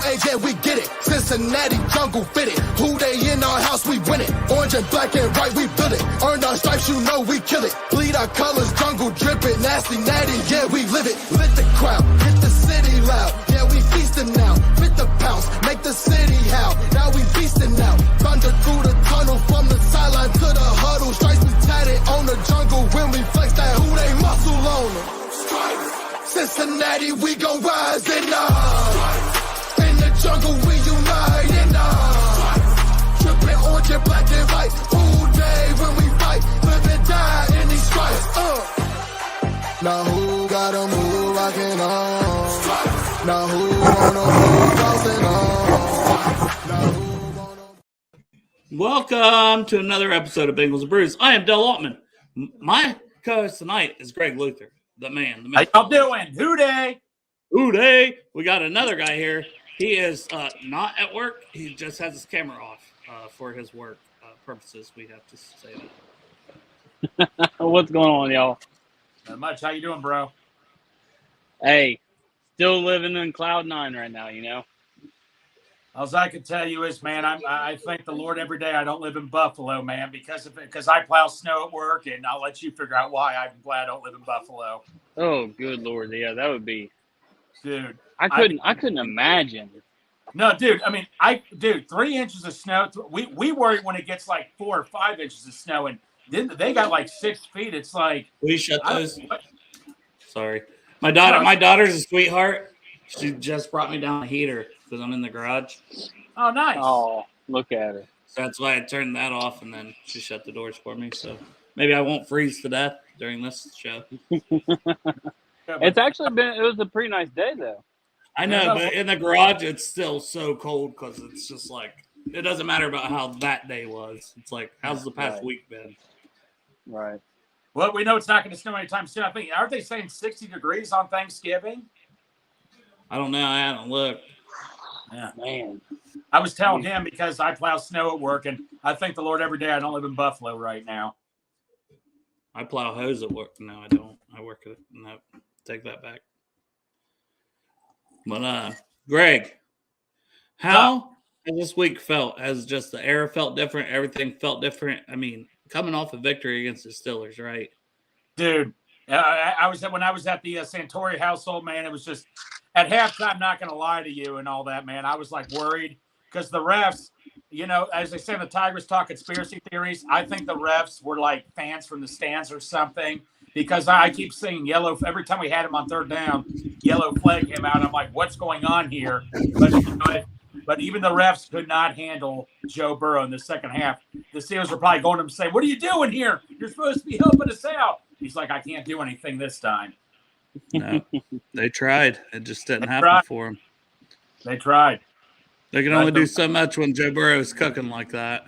age, yeah, we get it. Cincinnati, jungle fitted. Who they in our house, we win it. Orange and black and white, we build it. Earned our stripes, you know we kill it. Bleed our colors, jungle dripping. Nasty, natty, yeah, we live it. Lit the crowd, hit the city loud. Yeah, we feasting now. Fit the pounce, make the city howl. Now we feasting now. Thunder through the tunnel, from the sideline to the huddle. Stripes we tatted on the jungle. When we flex that, who they muscle on them. Cincinnati, we gon' rise in the jungle, we unite in trippin' orange and black and white. Who day when we fight, live and die in these stripes. Now who gotta move, rockin' on. Now who wanna move, crossing on. Welcome to another episode of Bengals and Brews. I am Del Altman. My co-host tonight is Greg Luther, the man. How y'all doing? Hooday! Hooday! We got another guy here. He is not at work. He just has his camera off for his work purposes. We have to say that. What's going on, y'all? Not much. How you doing, bro? Hey, still living in Cloud 9 right now, you know? All I can tell you is, man, I thank the Lord every day I don't live in Buffalo, man, because I plow snow at work, and I'll let you figure out why I'm glad I don't live in Buffalo. Oh, good Lord. Yeah, that would be. Dude. I couldn't imagine. No, dude. I mean, 3 inches of snow. We worry when it gets like 4 or 5 inches of snow, and then they got like 6 feet. It's like. We shut those. Sorry. My daughter's a sweetheart. She just brought me down a heater because I'm in the garage. Oh, nice. Oh, look at her. So that's why I turned that off, and then she shut the doors for me. So maybe I won't freeze to death during this show. It's actually it was a pretty nice day, though. I know, but in the garage, it's still so cold because it's just like, it doesn't matter about how that day was. It's like, how's the past week been? Right. Well, we know it's not going to snow anytime soon. I think, aren't they saying 60 degrees on Thanksgiving? I don't know. I haven't looked. Yeah, man. I was telling him because I plow snow at work, and I thank the Lord every day I don't live in Buffalo right now. I plow hose at work. No, I don't. I work at it. No, take that back. But, Greg, how has this week felt? Has just the air felt different? Everything felt different? I mean, coming off a victory against the Steelers, right? Dude, when I was at the Santori household, man, it was just at halftime, not going to lie to you and all that, man. I was like worried because the refs, you know, as they say in the Tigers talk conspiracy theories, I think the refs were like fans from the stands or something. Because I keep seeing yellow every time we had him on third down, yellow flag came out. I'm like, what's going on here? But even the refs could not handle Joe Burrow in the second half. The Steelers were probably going to him saying, "What are you doing here? You're supposed to be helping us out." He's like, "I can't do anything this time." No, they tried. It just didn't happen for them. They tried. They can only do so much when Joe Burrow is cooking like that.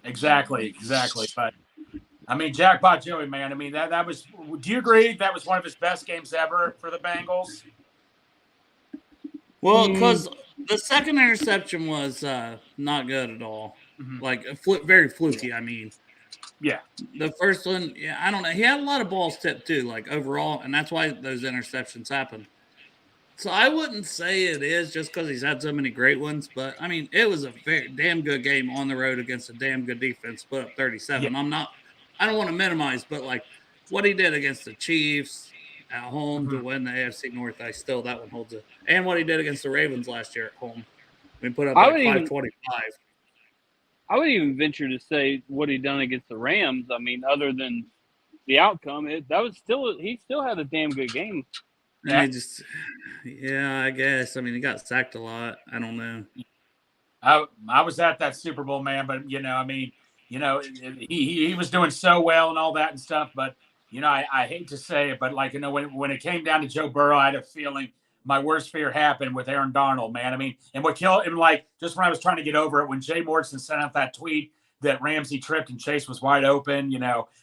Exactly. But I mean, Jackpot Joey, man. I mean, that was. Do you agree that was one of his best games ever for the Bengals? Well, because the second interception was not good at all. Mm-hmm. Like very fluky. I mean, yeah. The first one, yeah, I don't know. He had a lot of balls tipped too, like overall, and that's why those interceptions happen. So I wouldn't say it is just because he's had so many great ones, but I mean, it was a very damn good game on the road against a damn good defense. Put up 37. Yeah. I don't want to minimize, but like what he did against the Chiefs at home to win the AFC North, that one holds it. And what he did against the Ravens last year at home. We put up like 525. I would even venture to say what he done against the Rams. I mean, other than the outcome, he still had a damn good game. Yeah, I guess. I mean, he got sacked a lot. I don't know. I was at that Super Bowl, man, but he was doing so well and all that and stuff. But, I hate to say it, but when it came down to Joe Burrow, I had a feeling my worst fear happened with Aaron Darnold, man. I mean, and what killed him, just when I was trying to get over it, when Jay Morrison sent out that tweet that Ramsey tripped and Chase was wide open,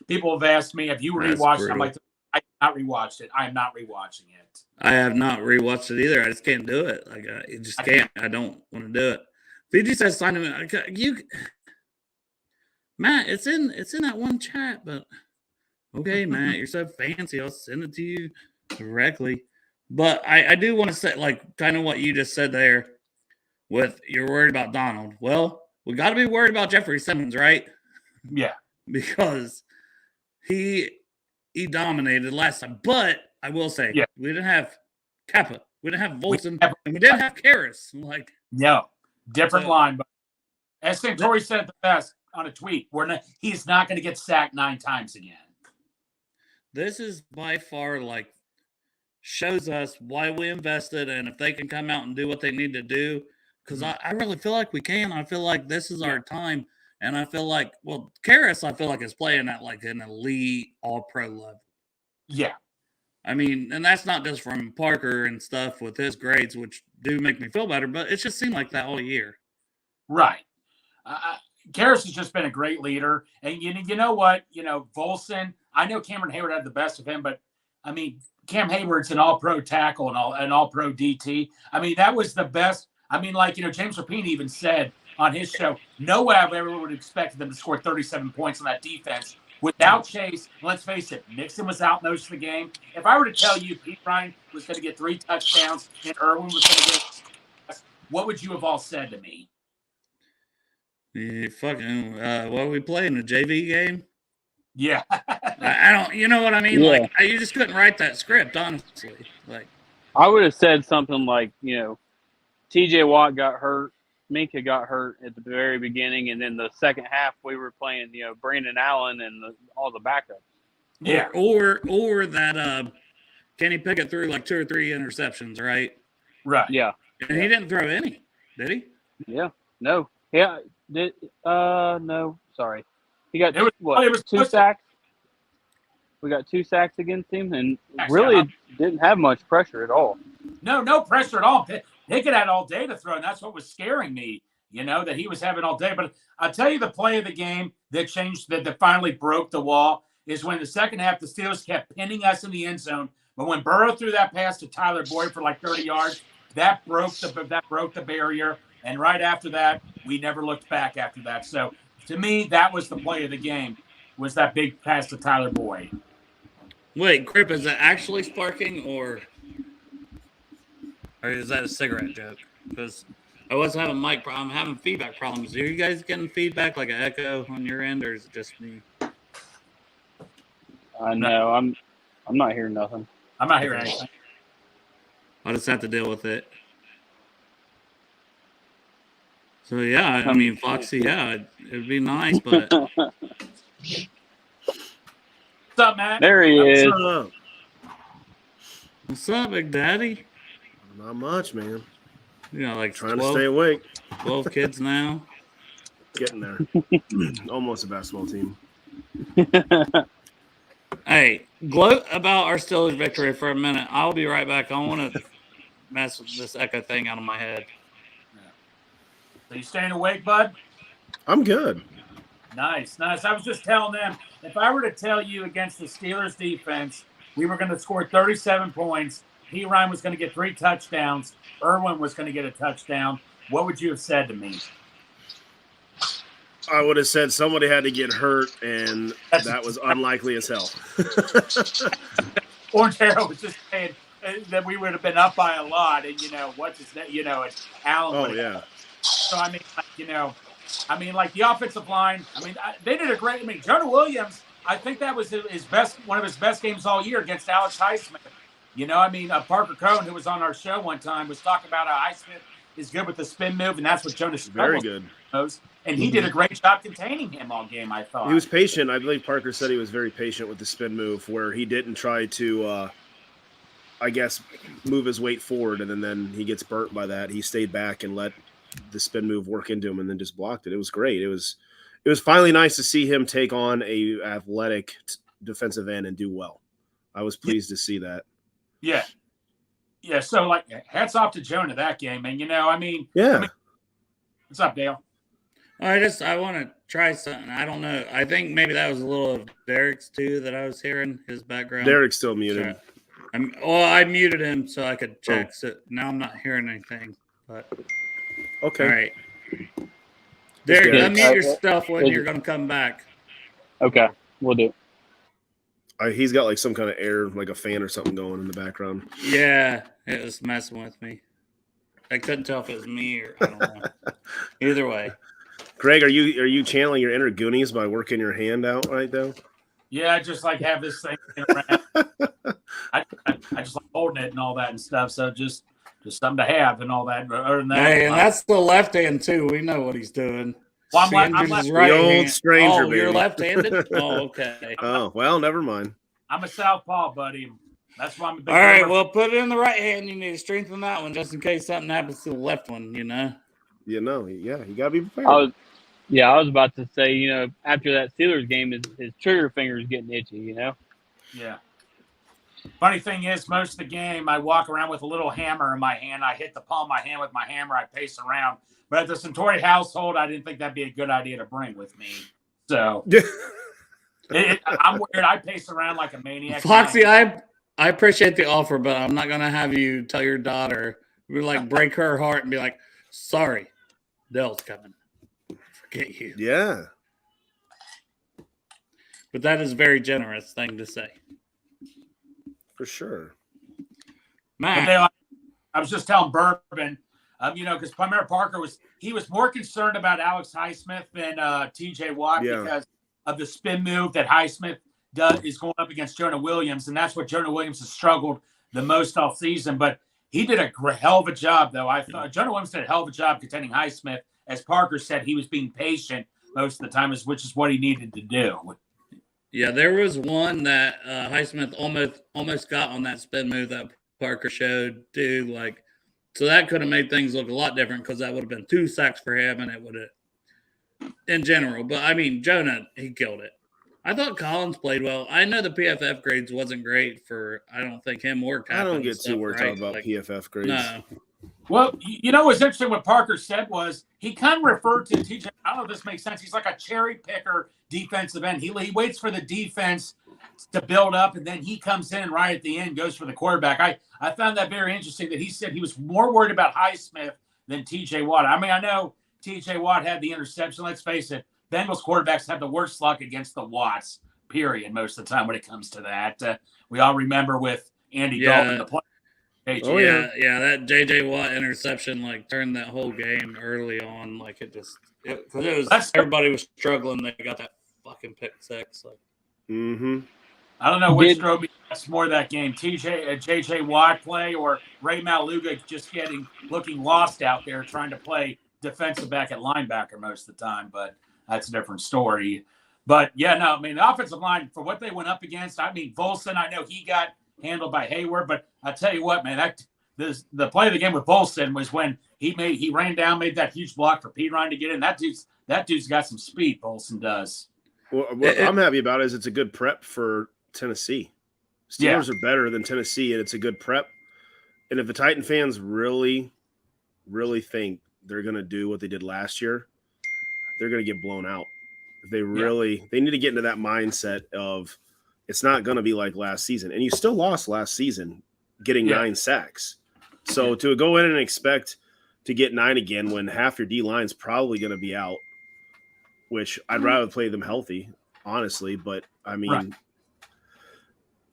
people have asked me, have you rewatched it? I'm like, I have not rewatched it. I'm not rewatching it. I have not rewatched it either. I just can't do it. I just can't. I don't want to do it. Fiji says sign him. Matt, it's in that one chat, but okay, Matt, you're so fancy. I'll send it to you directly. But I do want to say, kind of what you just said there. with you're worried about Donald. Well, we got to be worried about Jeffrey Simmons, right? Yeah. Because he dominated last time. But I will say, Yeah. we didn't have Kappa, we didn't have Volson, and we didn't have Karras. Like, no, different line. But as Santori said it the best on a tweet, he's not going to get sacked 9 times again. This is by far like shows us why we invested, and if they can come out and do what they need to do, because I really feel like we can. I feel like this is our time, and I feel like, well, Karras, I feel like is playing at like an elite all-pro level. Yeah. I mean, and that's not just from Parker and stuff with his grades, which do make me feel better, but it just seemed like that all year. Right. Karras has just been a great leader. And you know what? Volson, I know Cameron Hayward had the best of him, but, I mean, Cam Hayward's an all-pro tackle and all-pro DT. I mean, that was the best. I mean, like, James Rapine even said on his show, no way I ever would have expected them to score 37 points on that defense. Without Chase, let's face it, Mixon was out most of the game. If I were to tell you Pete Ryan was going to get 3 touchdowns and Irwin was going to get, what would you have all said to me? What are we playing, a JV game? Yeah. I don't, you know what I mean? Yeah. Like, you just couldn't write that script, honestly. Like, I would have said something like, TJ Watt got hurt, Minka got hurt at the very beginning, and then the second half we were playing, Brandon Allen and all the backups. Yeah. Or that Kenny Pickett threw like 2 or 3 interceptions, right? Right. Yeah. And he didn't throw any, did he? Yeah. No. Yeah. No. Sorry. He got 2 sacks. We got 2 sacks against him, and really didn't have much pressure at all. No pressure at all. Pickett had all day to throw, and that's what was scaring me, that he was having all day. But I'll tell you the play of the game that changed, that finally broke the wall, is when the second half the Steelers kept pinning us in the end zone. But when Burrow threw that pass to Tyler Boyd for like 30 yards, that broke the barrier. And right after that, we never looked back after that. So to me, that was the play of the game, was that big pass to Tyler Boyd. Wait, Crip, is that actually sparking or is that a cigarette joke? Because I was having I'm having feedback problems. Are you guys getting feedback like an echo on your end, or is it just me? No, I'm not hearing nothing. I'm not hearing anything. I'll just have to deal with it. So yeah, I mean, Foxy, yeah, it'd be nice, but what's up, Matt? There he is. What's up? What's up, Big Daddy? Not much, man. You know, like Trying to stay awake. 12 kids now. Getting there. Almost a basketball team. Hey, gloat about our Steelers victory for a minute. I'll be right back. I want to mess with this echo thing out of my head. So you staying awake, bud? I'm good. Nice. I was just telling them, if I were to tell you against the Steelers defense, we were going to score 37 points, P. Ryan was going to get 3 touchdowns, Irwin was going to get a touchdown, what would you have said to me? I would have said somebody had to get hurt, and that was unlikely as hell. Orange Arrow was just saying that we would have been up by a lot, and what's his name? And Allen. Oh yeah. So I mean, like the offensive line. I mean, they did a great. I mean, Jonah Williams. I think that was one of his best games all year against Alex Highsmith. Parker Cohn, who was on our show one time, was talking about how Highsmith is good with the spin move, and that's what Jonas very good. Knows. And he did a great job containing him all game, I thought. He was patient. I believe Parker said he was very patient with the spin move, where he didn't try to, move his weight forward, and then he gets burnt by that. He stayed back and let the spin move work into him, and then just blocked it. It was great. It was finally nice to see him take on a athletic defensive end and do well. I was pleased to see that. Yeah. So hats off to Jonah that game, and what's up, Dale? I want to try something. I don't know. I think maybe that was a little of Derek's too that I was hearing his background. Derek's still muted. I muted him so I could check. So now I'm not hearing anything. But okay. All right. Derek, unmute yourself when you're going to come back. Okay, we'll do. He's got like some kind of air, like a fan or something going in the background. Yeah, it was messing with me. I couldn't tell if it was me or I don't know. Either way. Greg, are you channeling your inner Goonies by working your hand out right now? Yeah, I just like have this thing around. I just like holding it and all that and stuff. So just something to have and all that. Other than that, Hey, and that's the left hand too. We know what he's doing. Well, I'm Sanders' right the old hand. stranger, Oh, baby. you're left-handed? Oh, okay. Oh, well, never mind. I'm a southpaw, buddy. That's why I'm a big All right, well, put it in the right hand. You need to strengthen that one just in case something happens to the left one, Yeah, you got to be prepared. I was about to say, after that Steelers game, his trigger finger is getting itchy, Yeah. Funny thing is, most of the game, I walk around with a little hammer in my hand. I hit the palm of my hand with my hammer. I pace around. But at the Centauri household, I didn't think that'd be a good idea to bring with me. So I'm weird. I pace around like a maniac. Foxy, I appreciate the offer, but I'm not going to have you tell your daughter, break her heart and be like, sorry, Dell's coming. Forget you. Yeah. But that is a very generous thing to say. For sure. Matt. I was just telling Bourbon, because Primera Parker was more concerned about Alex Highsmith than TJ Watt because of the spin move that Highsmith is going up against Jonah Williams, and that's what Jonah Williams has struggled the most all season. But he did a hell of a job, though. I thought Jonah Williams did a hell of a job containing Highsmith. As Parker said, he was being patient most of the time, which is what he needed to do. Yeah, there was one that Highsmith almost got on that spin move that Parker showed, too. So that could have made things look a lot different because that would have been 2 sacks for him, and it would have, in general. But, I mean, Jonah, he killed it. I thought Collins played well. I know the PFF grades wasn't great for, I don't think, him or Kappa. I don't get too worked out about PFF grades. No. Well, what's interesting what Parker said was he kind of referred to TJ. I don't know if this makes sense. He's like a cherry picker defensive end. He waits for the defense to build up, and then he comes in right at the end, goes for the quarterback. I found that very interesting that he said he was more worried about Highsmith than TJ Watt. I mean, I know TJ Watt had the interception. Let's face it, Bengals quarterbacks have the worst luck against the Watts, period, most of the time when it comes to that. We all remember with Andy Dalton, the play. That JJ Watt interception turned that whole game early on. Everybody was struggling. They got that fucking pick six. I don't know which drove me more that game, JJ Watt play or Ray Maluga just looking lost out there trying to play defensive back at linebacker most of the time, but that's a different story. But the offensive line for what they went up against. I mean, Volson, I know he got handled by Hayward, but I tell you what, man, the play of the game with Volson was when he ran down, made that huge block for Pirine to get in. That dude's got some speed. Volson does. Well, what I'm happy about is it's a good prep for Tennessee. Steelers are better than Tennessee, and it's a good prep. And if the Titan fans really, really think they're going to do what they did last year, they're going to get blown out. If they they need to get into that mindset of it's not going to be like last season. And you still lost last season getting 9 sacks. So to go in and expect to get 9 again when half your D-line's probably going to be out, which I'd rather play them healthy, honestly. But, I mean,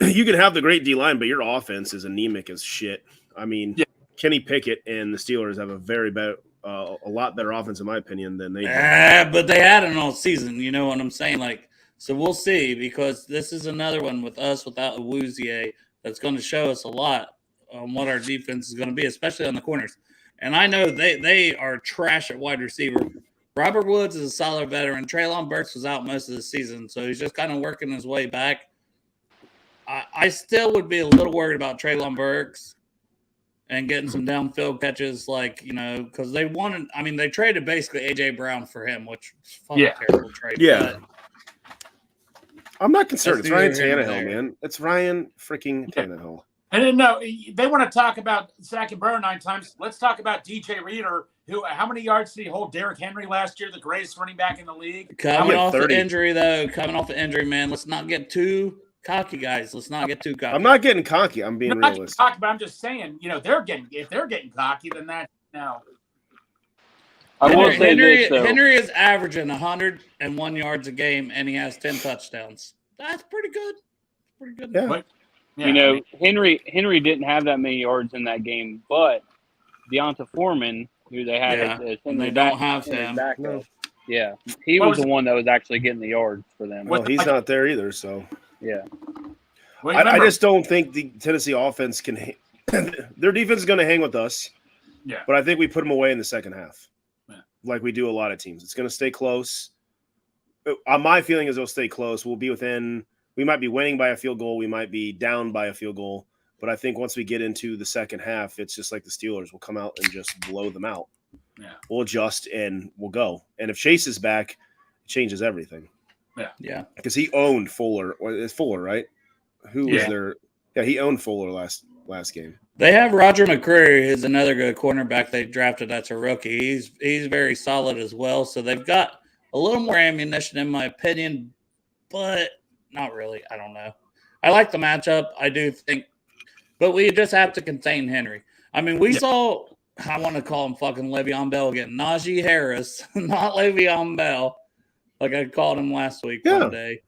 you can have the great D-line, but your offense is anemic as shit. I mean, Kenny Pickett and the Steelers have a lot better offense, in my opinion, than they do. But they had an all season. You know what I'm saying? So we'll see, because this is another one with us without Awuzie that's going to show us a lot on what our defense is going to be, especially on the corners. And I know they are trash at wide receiver. Robert Woods is a solid veteran. Treylon Burks was out most of the season, so he's just kind of working his way back. I still would be a little worried about Treylon Burks and getting some downfield catches, because they traded basically A.J. Brown for him, which was a fucking terrible trade. Yeah. I'm not concerned. It's Ryan Tannehill, man. It's Ryan freaking Tannehill. And then, they want to talk about Zach and Burrow 9 times. Let's talk about DJ Reader, how many yards did he hold Derrick Henry last year, the greatest running back in the league? Coming off the injury, man. Let's not get too cocky, guys. Let's not get too cocky. I'm not getting cocky. I'm being realistic. Not cocky, but I'm just saying, if they're getting cocky, then that's Henry is averaging 101 yards a game, and he has 10 touchdowns. That's pretty good. Pretty good. Yeah. Henry didn't have that many yards in that game, but Deonta Foreman, who they had as and they don't have him. No. Yeah, he was the one that was actually getting the yards for them. Well, he's not there either, so. Yeah. Well, I just don't think the Tennessee offense can their defense is going to hang with us. Yeah. But I think we put them away in the second half. Yeah. Like we do a lot of teams. It's going to stay close. My feeling is it'll stay close. We'll be within – we might be winning by a field goal. We might be down by a field goal. But I think once we get into the second half, it's just like the Steelers. We'll come out and just blow them out. Yeah. We'll adjust and we'll go. And if Chase is back, it changes everything. Yeah. Because he owned Fuller. It's Fuller, right? Who was there? Yeah, he owned Fuller last game. They have Roger McCreary, who's another good cornerback they drafted. That's a rookie. He's very solid as well. So they've got a little more ammunition, in my opinion, but not really. I don't know. I like the matchup. I do think, but we just have to contain Henry. I mean, we saw. I want to call him fucking Le'Veon Bell again. Najee Harris, not Le'Veon Bell, like I called him last week one day.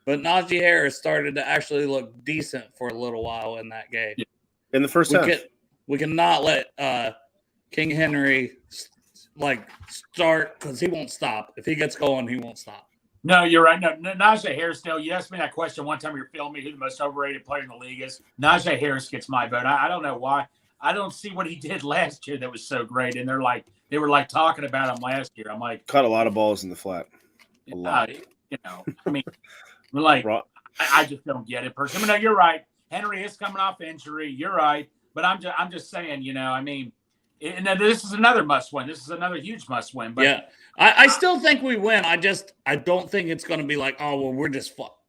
But Najee Harris started to actually look decent for a little while in that game. In the first half. We cannot let King Henry start because he won't stop. If he gets going, he won't stop. No, you're right. No, Najee Harris, still, you asked me that question one time. You're filming me who the most overrated player in the league is. Najee Harris gets my vote. I don't know why. I don't see what he did last year that was so great. And they were talking about him last year. I'm like, caught a lot of balls in the flat. A lot. I mean, I just don't get it personally. No, you're right. Henry is coming off injury. You're right. But I'm just saying, I mean, and this is another must win. This is another huge must win. But yeah, I still think we win. I don't think it's going to be like, oh, well, we're just fucked.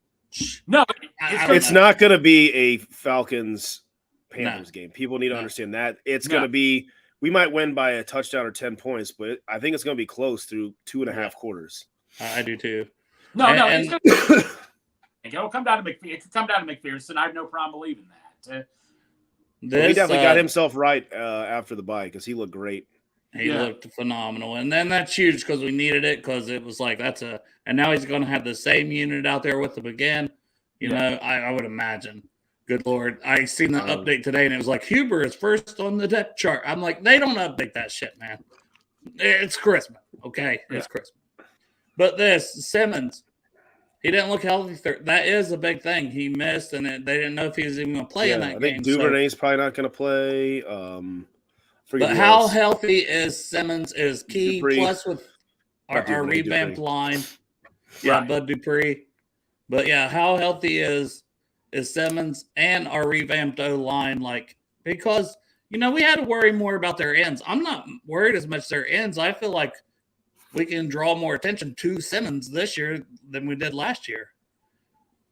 No, it's not going to be a Falcons Panthers game. People need to understand that. It's going to be, we might win by a touchdown or 10 points, but I think it's going to be close through 2.5 quarters. I do too. It'll come down to McPherson. I have no problem believing that. He definitely got himself right after the bye because he looked great. He looked phenomenal. And then that's huge because we needed it because it was like and now he's going to have the same unit out there with him again. I would imagine. Good Lord. I seen the update today and it was like Huber is first on the depth chart. I'm like, they don't update that shit, man. It's Christmas. Okay. It's Christmas. But Simmons, he didn't look healthy. That is a big thing. He missed, and they didn't know if he was even going to play in that game. I think Duvernay's probably not going to play. But how healthy is Simmons is key. Dupree. Plus with our revamped line. Yeah, Bud Dupree. But, how healthy is Simmons and our revamped O-line? Because, we had to worry more about their ends. I'm not worried as much their ends. I feel like we can draw more attention to Simmons this year than we did last year.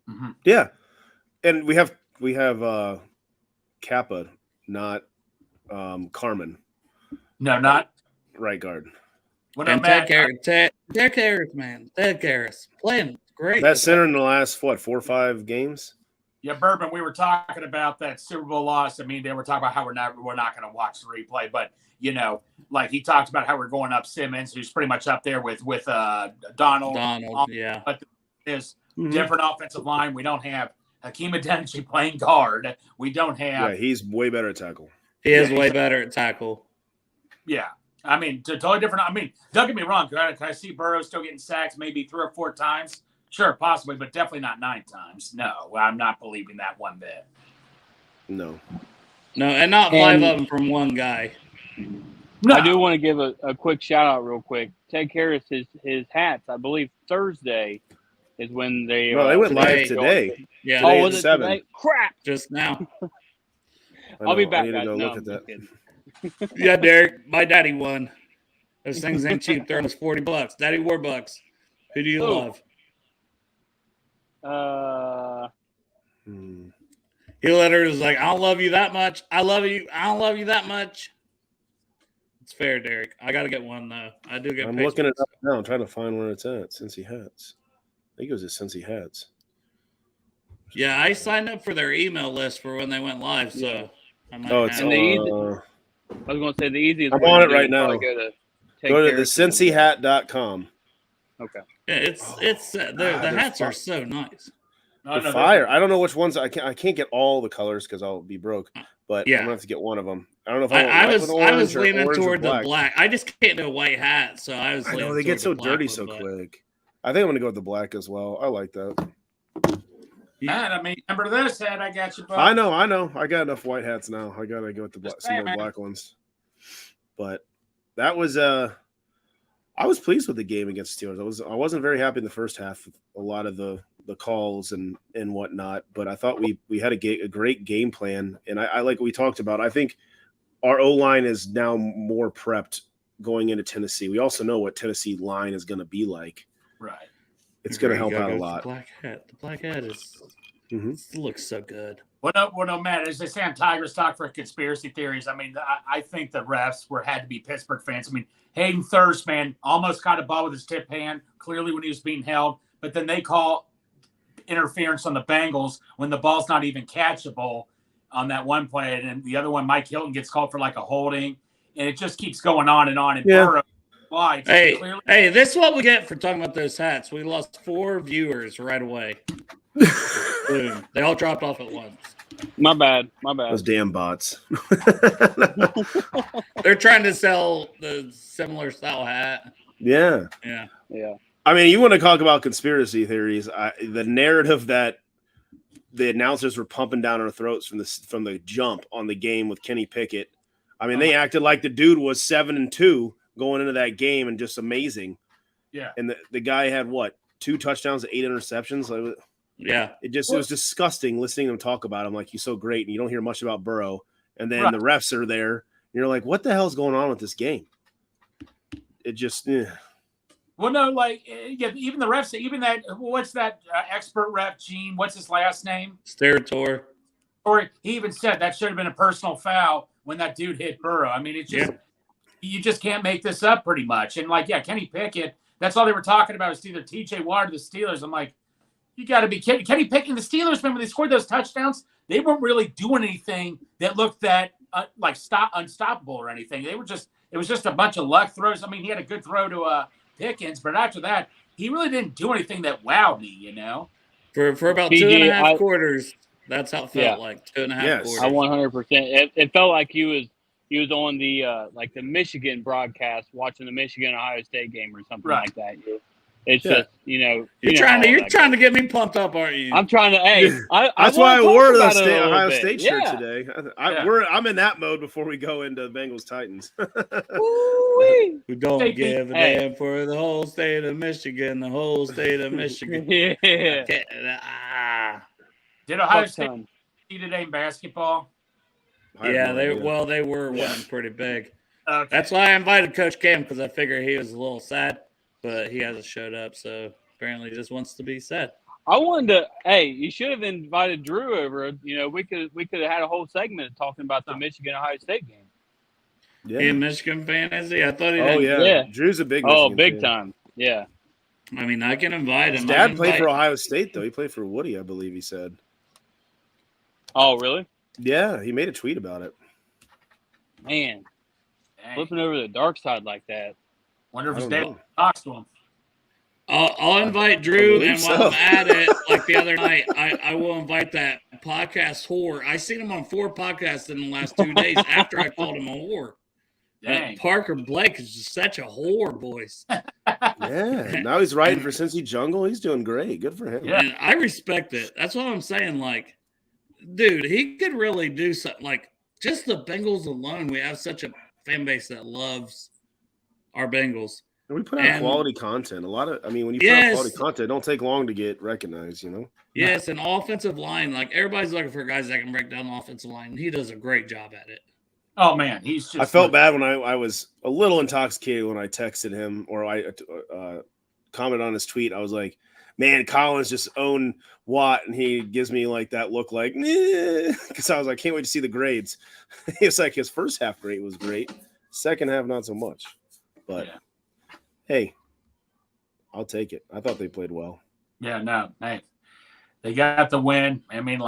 Mm-hmm. Yeah. And we have Kappa, not Carmen. No, not right guard. And Ted Karras, man. Ted Karras playing great. That center in the last, 4 or 5 games? Yeah, Bourbon, we were talking about that Super Bowl loss. I mean, they were talking about how we're not going to watch the replay, but he talked about how we're going up Simmons, who's pretty much up there with Donald. Yeah. But there's different offensive line. We don't have Hakeem Adeniji playing guard. We don't have. Yeah, he's way better at tackle. He is way better at tackle. Yeah. I mean, totally different. I mean, don't get me wrong. Can I see Burrow still getting sacks maybe 3 or 4 times? Sure, possibly, but definitely not 9 times. No, I'm not believing that one bit. No, and not 5 of them from one guy. No. I do want to give a quick shout out real quick. Ted Karras, his hats, I believe Thursday is when they. No, they went live today. Yeah. Today was it 7. today? Crap. Just now. I'll be back, I need guys. to go No, look at that. Yeah, Derek, my daddy won. Those things ain't cheap. They're almost $40. Daddy Warbucks. Who do you love? He literally was like, I don't love you that much. I love you. I don't love you that much. It's fair, Derek. I got to get one, though. I do get I'm looking it up now. I'm trying to find where it's at. Cincy Hats. I think it was at Cincy Hats. Yeah, I signed up for their email list for when they went live, so I might I was going to say the easiest. I'm on it right now. Go to the cincyhat.com. Okay. Yeah, the hats are so nice. They're fire. I don't know which ones. I can't get all the colors because I'll be broke. But I'm gonna have to get one of them. I don't know if I was leaning toward the black. I just can't do a white hat, so I was. I know they get so dirty so quick. I think I'm gonna go with the black as well. I like that. Man, I mean, remember this hat? I got you. Bud. I know. I got enough white hats now. I gotta go with the some more black ones. But that was I was pleased with the game against Steelers. I wasn't very happy in the first half with a lot of the calls and whatnot, but I thought we had a great game plan, and I like what we talked about. I think our O-line is now more prepped going into Tennessee. We also know what Tennessee line is going to be like. Right. It's going to help out a lot. The black hat is looks so good. Well, no, Matt. As they say on Tigers Talk for conspiracy theories, I mean, I think the refs had to be Pittsburgh fans. I mean, Hayden Thirst, man, almost caught a ball with his tip hand, clearly when he was being held, but then they call interference on the Bengals when the ball's not even catchable on that one play, and the other one, Mike Hilton gets called for like a holding, and it just keeps going on and on. And Burrow, hey, this is what we get for talking about those hats. We lost 4 viewers right away. Boom. They all dropped off at once. My bad. Those damn bots. They're trying to sell the similar style hat. Yeah. I mean, you want to talk about conspiracy theories? The narrative that the announcers were pumping down our throats from the jump on the game with Kenny Pickett. I mean, they acted like the dude was 7-2 going into that game and just amazing. Yeah. And the guy had 2 touchdowns, 8 interceptions. Yeah. It was disgusting listening to him talk about him like he's so great, and you don't hear much about Burrow. And then the refs are there, and you're like, what the hell's going on with this game? It just. Well, no, even the refs, even that, what's that expert ref, Gene? What's his last name? Sterator. Or he even said that should have been a personal foul when that dude hit Burrow. I mean, it's just, you just can't make this up pretty much. And Kenny Pickett, that's all they were talking about is either TJ Watt or the Steelers. I'm like, you got to be kidding. Kenny Pickett and the Steelers, remember they scored those touchdowns? They weren't really doing anything that looked that unstoppable or anything. It was just a bunch of luck throws. I mean, he had a good throw to Pickens, but after that, he really didn't do anything that wowed me, you know? For about 2.5 quarters, that's how it felt like. 2.5 quarters. I 100%. It felt like he was on the the Michigan broadcast watching the Michigan Ohio State game or something like that. It's just you're trying to get me pumped up, aren't you? I'm trying to. Hey, that's why I wore the Ohio State shirt Yeah. today. I'm in that mode before we go into Bengals Titans. We don't give a damn for the whole state of Michigan. The whole state of Michigan. Yeah. Did Ohio State see today in basketball? Yeah, they were winning pretty big. Okay. That's why I invited Coach Cam, because I figured he was a little sad, but he hasn't showed up, so apparently he just wants to be sad. I wanted to. Hey, you should have invited Drew over. We could have had a whole segment talking about the Michigan Ohio State game. Yeah. He a Michigan fan, is he? I thought he. Yeah. Drew's a big. Michigan big fan. Time. Yeah. I mean, I can invite him. His dad played for Ohio State, though. He played for Woody, I believe he said. Oh, really? Yeah, he made a tweet about it. Man, flipping over the dark side like that. Wonder if his dad talks to him. I'll invite Drew, and while I'm at it, like the other night, I will invite that podcast whore. I seen him on 4 podcasts in the last 2 days after I called him a whore. Parker Blake is just such a whore, boys. Yeah, now he's writing for Cincy Jungle. He's doing great. Good for him. Yeah, and I respect it. That's what I'm saying. Like, dude, he could really do something. Like, just the Bengals alone, we have such a fan base that loves our Bengals. And we put out quality content. When you put out quality content, it don't take long to get recognized, you know? Yes, and offensive line, like, everybody's looking for guys that can break down the offensive line, and he does a great job at it. Oh, man, he's just... I felt bad when I was a little intoxicated when I texted him, or I commented on his tweet. I was like, man, Collins just owned Watt, and he gives me like that look like, because I was like, can't wait to see the grades. It's like his first half grade was great. Second half, not so much. But, hey, I'll take it. I thought they played well. Yeah, no, hey, they got the win. I mean,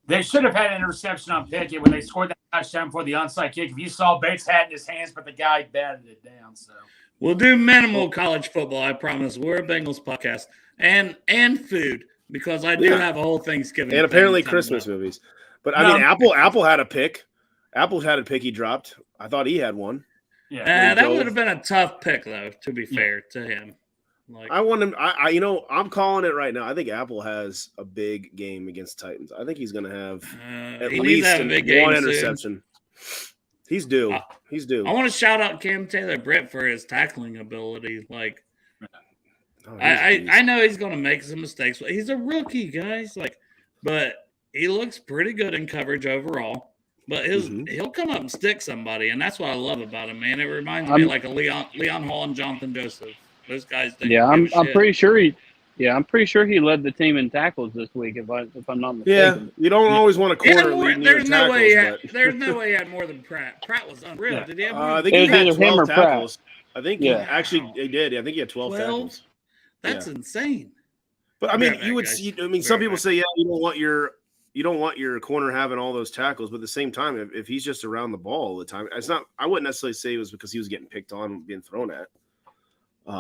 they should have had an interception on Pickett when they scored that touchdown for the onside kick. If you saw Bates had in his hands, but the guy batted it down. So we'll do minimal college football, I promise. We're a Bengals podcast and food, because I do have a whole Thanksgiving and apparently Christmas movies. But I mean, Apple had a pick. Apple had a pick he dropped. I thought he had one. Yeah, that would have been a tough pick, though. To be fair to him, like I want him. I'm calling it right now. I think Apple has a big game against Titans. I think he's going to have at least one interception. Soon. He's due. He's due. I want to shout out Cam Taylor-Britt for his tackling ability. Like, I know he's going to make some mistakes, but he's a rookie, guys. Like, but he looks pretty good in coverage overall. But he'll come up and stick somebody, and that's what I love about him, man. It reminds me like a Leon Hall and Jonathan Joseph. Those guys. I'm pretty sure he led the team in tackles this week. If I'm not mistaken. Yeah, you don't always want a quarter lead. There's no way he had more than Pratt. Pratt was unreal. Yeah. Did he have more? I think he had 12 tackles. I think he did. I think he had 12 tackles. That's insane. But I mean, some people say, you don't want your corner having all those tackles, but at the same time, if he's just around the ball all the time, it's not. I wouldn't necessarily say it was because he was getting picked on and being thrown at.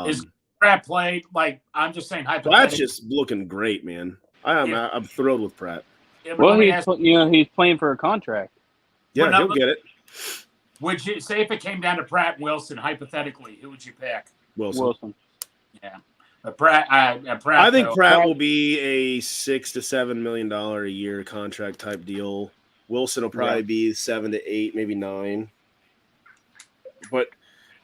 Is Pratt played like I'm just saying? Pratt's just looking great, man. I'm thrilled with Pratt. Yeah, well, he's playing for a contract. Yeah, he'll get it. Would you say if it came down to Pratt and Wilson, hypothetically, who would you pick? Wilson. Yeah. Pratt, I think Pratt will be a $6 to $7 million a year contract type deal. Wilson will probably be 7 to 8, maybe 9. But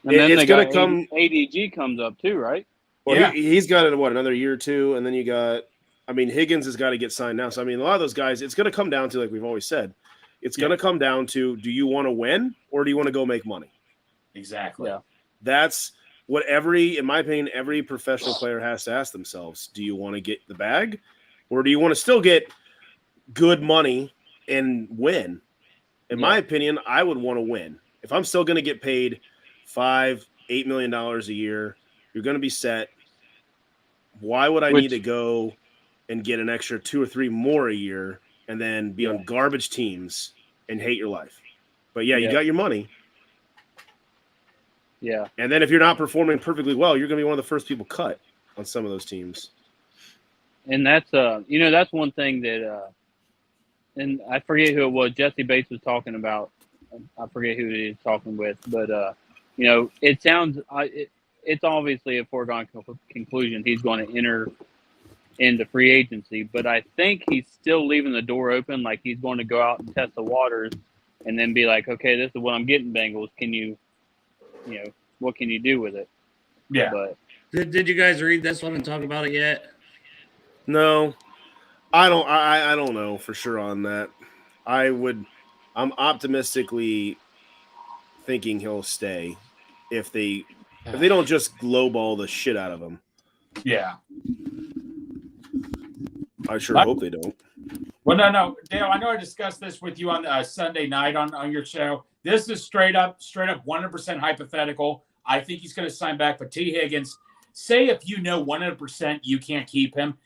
it's going to come. ADG comes up too, right? Well, he's got it. Another year or two, and then you got. I mean, Higgins has got to get signed now. So I mean, a lot of those guys, it's going to come down to, like we've always said, it's going to come down to: do you want to win or do you want to go make money? Exactly. Yeah. That's what in my opinion, every professional player has to ask themselves. Do you want to get the bag or do you want to still get good money and win? In my opinion, I would want to win. If I'm still going to get paid $5-8 million a year, you're going to be set. Why would I need to go and get an extra 2 or 3 more a year and then be on garbage teams and hate your life? But you got your money. Yeah. And then if you're not performing perfectly well, you're going to be one of the first people cut on some of those teams. And that's that's one thing that and I forget who it was. Jesse Bates was talking about. I forget who he was talking with, but it sounds it's obviously a foregone conclusion he's going to enter into free agency, but I think he's still leaving the door open, like he's going to go out and test the waters and then be like, okay, this is what I'm getting, Bengals. Can you what can you do with it? Yeah. But did you guys read this one and talk about it yet? No, I don't know for sure on that. I'm optimistically thinking he'll stay if they don't just glowball the shit out of him. Yeah. I sure hope they don't. Well, no, Dale. I know I discussed this with you on Sunday night on your show. This is straight up 100% hypothetical. I think he's going to sign back. But T. Higgins, say if you know 100% you can't keep him,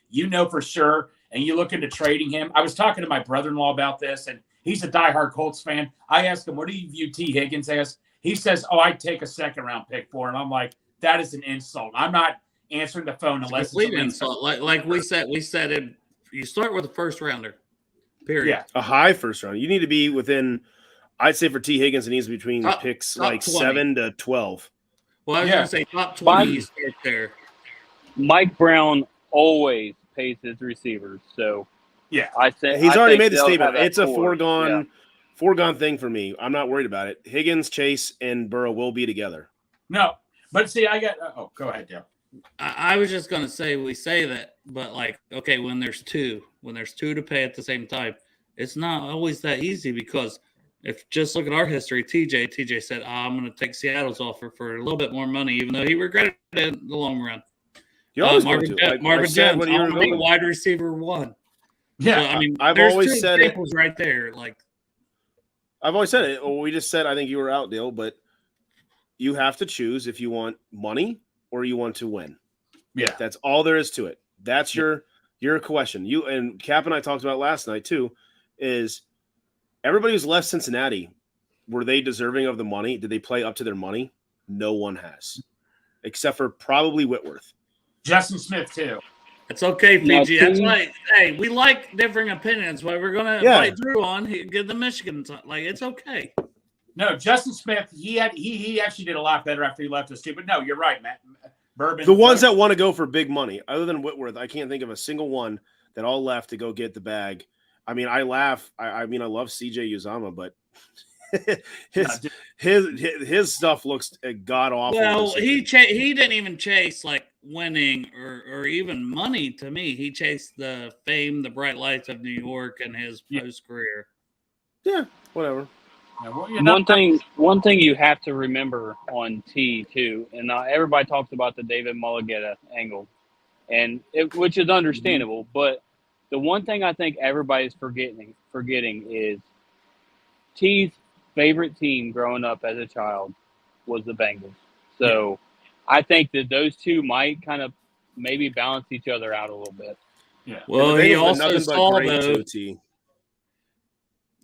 for sure, and you look into trading him. I was talking to my brother-in-law about this, and he's a diehard Colts fan. I asked him, what do you view T. Higgins as? He says, I'd take a second-round pick for him. I'm like, that is an insult. I'm not answering the phone unless it's an insult. Like we said it. You start with a first-rounder, period. Yeah. A high first round. You need to be within, I'd say for T. Higgins, it needs to be between picks top like 20. 7 to 12. Well, I was going to say top 20 you start there. Mike Brown always pays his receivers, so he's already made the statement. It's a foregone thing for me. I'm not worried about it. Higgins, Chase, and Burrow will be together. No, but see, I got. Go ahead, Dale. I was just going to say we say that, but okay, when there's two to pay at the same time, it's not always that easy because if just look at our history, TJ said, I'm going to take Seattle's offer for a little bit more money, even though he regretted it in the long run. You always Marvin Jones, I'm going to be wide receiver 1. Yeah, so, I mean, I've always said it right there. Like I've always said it. Well, we just said I think you were out, Dale, but you have to choose if you want money or you want to win. Yeah. That's all there is to it. That's your question. You and Cap and I talked about last night too, is everybody who's left Cincinnati, were they deserving of the money? Did they play up to their money? No one has. Except for probably Whitworth. Justin Smith too. It's okay, Fiji. That's right. Hey, we like differing opinions. But we're gonna invite Drew on. Get the Michigan. Like it's okay. No, Justin Smith. He actually did a lot better after he left us too. But no, you're right, Matt. Bourbon. The ones that want to go for big money, other than Whitworth, I can't think of a single one that all left to go get the bag. I mean, I laugh. I mean, I love CJ Uzama, but his stuff looks god awful. Well, he didn't even chase like winning or even money. To me, he chased the fame, the bright lights of New York, and his post career. Yeah, whatever. One thing you have to remember on T too, and everybody talks about the David Mulligetta angle, which is understandable. But the one thing I think everybody's forgetting is T's favorite team growing up as a child was the Bengals. So I think that those two might kind of maybe balance each other out a little bit. Yeah. Well, he also saw the.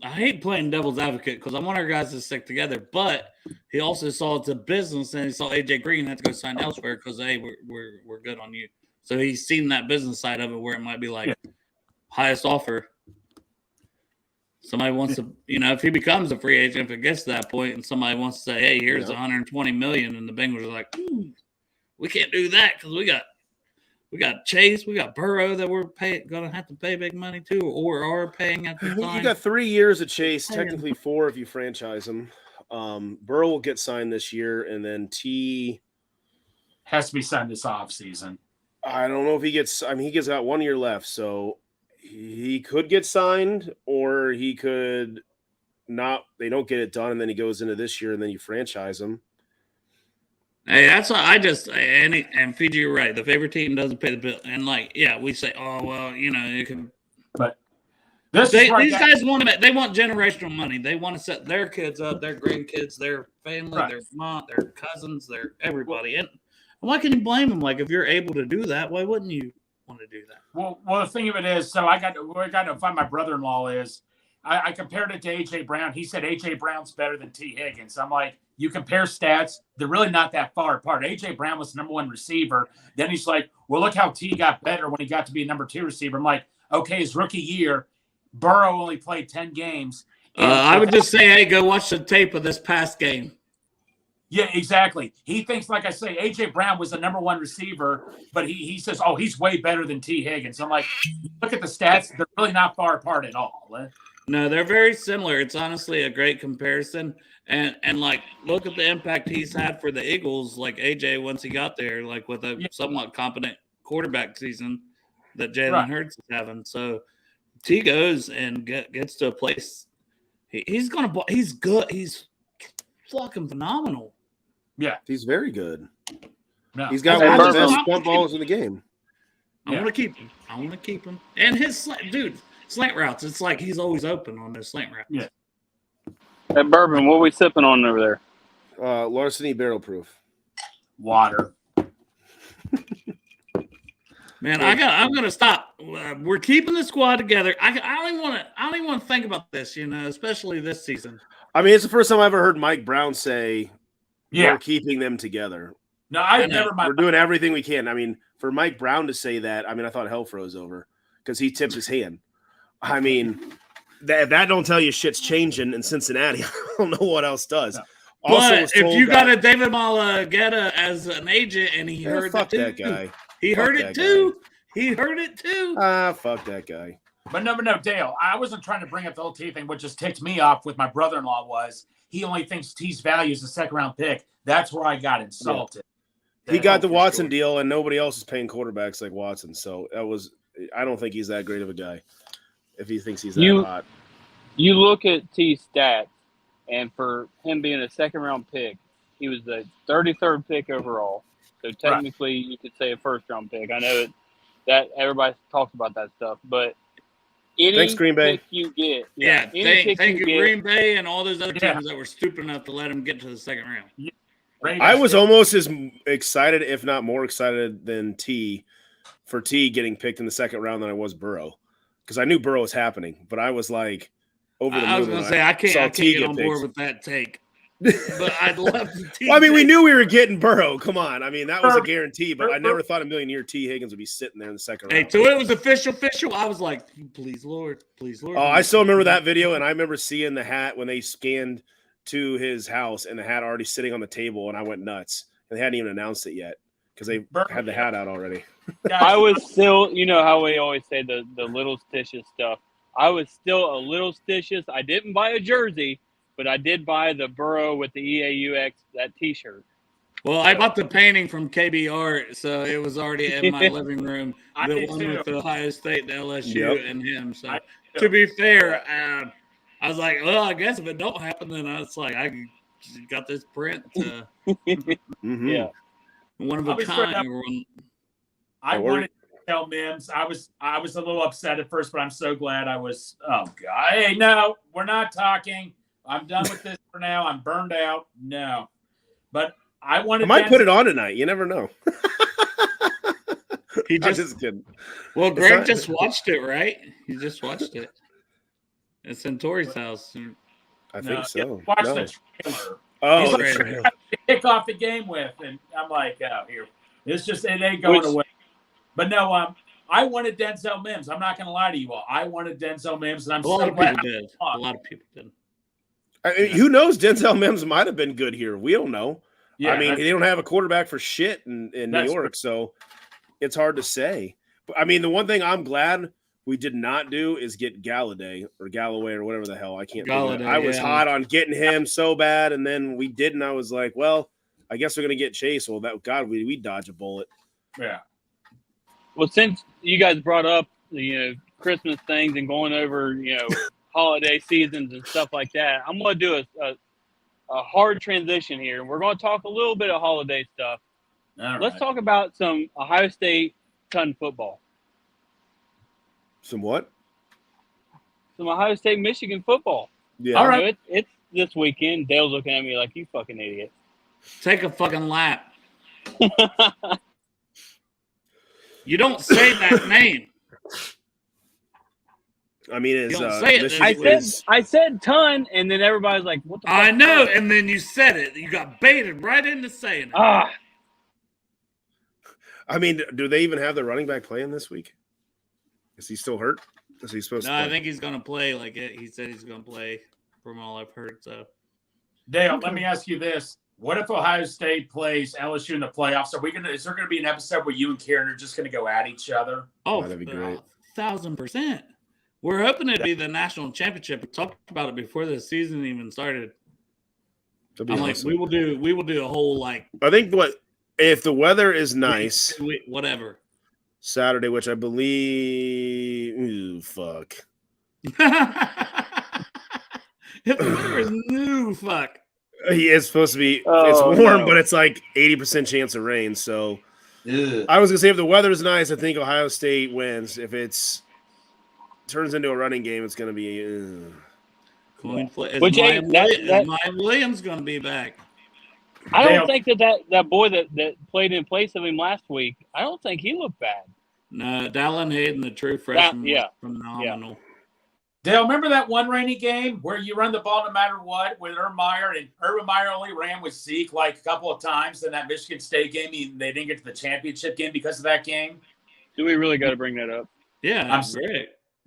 I hate playing devil's advocate because I want our guys to stick together, but he also saw it's a business and he saw AJ Green had to go sign elsewhere because hey, we're good on you. So he's seen that business side of it where it might be like highest offer. Somebody wants to, if he becomes a free agent, if it gets to that point, and somebody wants to say, "Hey, here's $120 million," and the Bengals are like, "We can't do that because we got Chase, we got Burrow that we're gonna have to pay big money to, or are paying at the time." You got 3 years of Chase, technically 4 if you franchise him. Burrow will get signed this year, and then T has to be signed this offseason. I don't know if he gets. I mean, he gets got 1 year left, so he could get signed, or he could not. They don't get it done, and then he goes into this year, and then you franchise him. Hey, that's what I just and Fiji, you're right. The favorite team doesn't pay the bill, and we say, oh well, you can. But these guys want to. They want generational money. They want to set their kids up, their grandkids, their family, their mom, their cousins, their everybody. And why can you blame them? Like if you're able to do that, why wouldn't you want to do that? Well, the thing of it is, so I got to find my brother-in-law is. I compared it to A.J. Brown. He said A.J. Brown's better than T. Higgins. I'm like, you compare stats, they're really not that far apart. A.J. Brown was the number 1 receiver. Then he's like, well, look how T got better when he got to be a number 2 receiver. I'm like, okay, his rookie year, Burrow only played 10 games. I would just say, hey, go watch the tape of this past game. Yeah, exactly. He thinks, like I say, A.J. Brown was the number 1 receiver, but he says, oh, he's way better than T. Higgins. I'm like, look at the stats. They're really not far apart at all. No, they're very similar. It's honestly a great comparison. And look at the impact he's had for the Eagles, like AJ once he got there, like with a somewhat competent quarterback season that Jalen Hurts is having. So T goes and gets to a place. He's good. He's fucking phenomenal. Yeah. He's very good. No. He's got one of the best punt balls in the game. I want to keep him. And his slant routes, it's like he's always open on those slant routes. Yeah. Hey, Bourbon, what are we sipping on over there? Larceny Barrel Proof. Water. Man, I'm gonna stop. We're keeping the squad together. I don't even want to think about this, especially this season. I mean, it's the first time I ever heard Mike Brown say, "We're keeping them together." No, I've never. We're doing everything we can. I mean, for Mike Brown to say that, I mean, I thought hell froze over because he tipped his hand. I mean, that don't tell you shit's changing in Cincinnati. I don't know what else does. No. But if you got a David Mulligetta as an agent and he heard fuck that guy. He heard it too. He heard it too. Fuck that guy. But no, Dale, I wasn't trying to bring up the whole T thing. What just ticked me off with my brother-in-law was he only thinks T's value is a second-round pick. That's where I got insulted. Yeah. He got the Watson deal, and nobody else is paying quarterbacks like Watson. So I don't think he's that great of a guy if he thinks he's that hot. You look at T's stats, and for him being a second-round pick, he was the 33rd pick overall. So technically, you could say a first-round pick. I know that everybody talks about that stuff, but thanks, Green Bay. Pick you get, thank you, Green Bay, and all those other teams that were stupid enough to let him get to the second round. Yeah. I was almost as excited, if not more excited, than T getting picked in the second round than I was Burrow, because I knew Burrow was happening, but I was like over the moon. I was going to say I can't get on board with that take. But I'd love to. Well, I mean, we knew we were getting Burrow. Come on. I mean, that was a guarantee, but I never thought a million year T. Higgins would be sitting there in the second round. Hey, till it was official, I was like, please, Lord. Oh, I still remember that video, and I remember seeing the hat when they scanned to his house, and the hat already sitting on the table, and I went nuts. And they hadn't even announced it yet because they had the hat out already. I was still, you know how we always say the little stitious stuff. I was still a little stitious. I didn't buy a jersey, but I did buy the Burrow with the EAUX, that T-shirt. Well, I bought the painting from KBR, so it was already in my living room. The one with the Ohio State, the LSU, and him. So to be fair, I was like, well, I guess if it don't happen, then I was like, I got this print. Mm-hmm. Yeah, one of a kind. I wanted to tell Mims. I was a little upset at first, but I'm so glad I was. Oh God! Hey, no, we're not talking. I'm done with this for now. I'm burned out. No, but I wanted. I might put it on tonight. You never know. He just kidding. Well, Greg just watched it, right? He just watched it. It's in Tori's house. I think so. Watch the trailer. Oh, the trailer. Kick off the game with, and I'm like, oh, here. It's just it ain't going away. But no, I wanted Denzel Mims. I'm not going to lie to you all. I wanted Denzel Mims, and I'm so glad. A lot of people did. Who knows? Denzel Mims might have been good here. We don't know. Yeah, I mean, they don't have a quarterback for shit in New York, so it's hard to say. But I mean, the one thing I'm glad we did not do is get Galloway or whatever the hell. I can't. I was hot on getting him so bad, and then we didn't. I was like, well, I guess we're gonna get Chase. Well, we dodge a bullet. Yeah. Well, since you guys brought up Christmas things and going over holiday seasons and stuff like that, I'm going to do a hard transition here. We're going to talk a little bit of holiday stuff. Let's talk about some Ohio State Ton football. Some what? Some Ohio State Michigan football. Yeah. All right. It's this weekend. Dale's looking at me like, you fucking idiot. Take a fucking lap. You don't say that name. I mean, I said ton, and then everybody's like, "What the fuck?" I know, and then you said it. You got baited right into saying it. I mean, do they even have the running back playing this week? Is he still hurt? Is he supposed to play? I think he's going to play. He said he's going to play from all I've heard. So, Dale, let me ask you this. What if Ohio State plays LSU in the playoffs? Is there going to be an episode where you and Karen are just going to go at each other? Oh, that'd be great. 1,000%. We're hoping it'd be the national championship. We talked about it before the season even started. I'm awesome. Like, we will do a whole I think if the weather is nice, whatever. Saturday, which I believe, fuck. If the weather is fuck. He is supposed to be. It's warm, but it's like 80% chance of rain. So I was gonna say if the weather is nice, I think Ohio State wins. If it's turns into a running game, it's gonna be. Coin flip. Is Maya Williams gonna be back? I don't think that boy that played in place of him last week. I don't think he looked bad. No, Dallin Hayden, the true freshman, was phenomenal. Yeah. Dale, remember that one rainy game where you run the ball no matter what with Urban Meyer, and Urban Meyer only ran with Zeke like a couple of times in that Michigan State game. They didn't get to the championship game because of that game. Do we really got to bring that up? Yeah,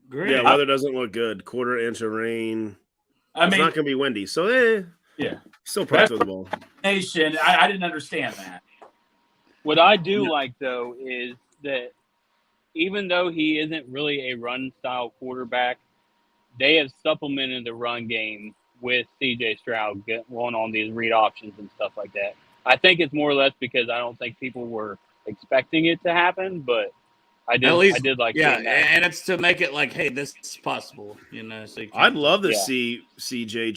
great. Yeah, weather doesn't look good. Quarter inch of rain. It's not going to be windy, so still practice with the ball. Nation, I didn't understand that. What I do like though is that even though he isn't really a run style quarterback, they have supplemented the run game with C.J. Stroud going on these read options and stuff like that. I think it's more or less because I don't think people were expecting it to happen, but I did like that. And it's to make it like, hey, this is possible, So I'd love to see C.J.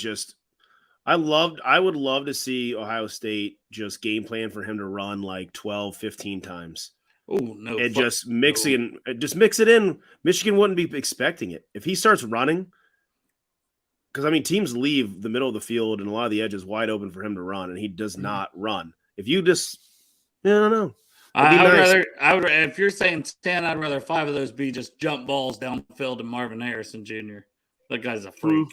I would love to see Ohio State just game plan for him to run like 12, 15 times. Oh no! And just mix it in. Michigan wouldn't be expecting it if he starts running. Because teams leave the middle of the field and a lot of the edges wide open for him to run, and he does not run. If you just, I don't know. I would if you're saying 10, I'd rather 5 of those be just jump balls downfield to Marvin Harrison Jr. That guy's a freak.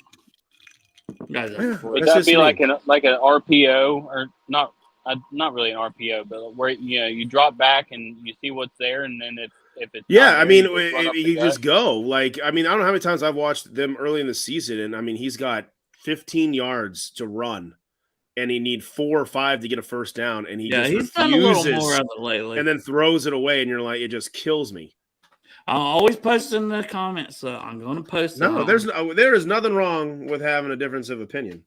Would that be like an RPO or not? Not really an RPO, but where you drop back and you see what's there, and then if it's you just go. Like, I mean, I don't know how many times I've watched them early in the season, and I mean, he's got 15 yards to run, and he need 4 or 5 to get a first down, and he's refuses, done a little more of it lately, and then throws it away, and you're like, it just kills me. I'll always post in the comments, so I'm going to post. There is nothing wrong with having a difference of opinion.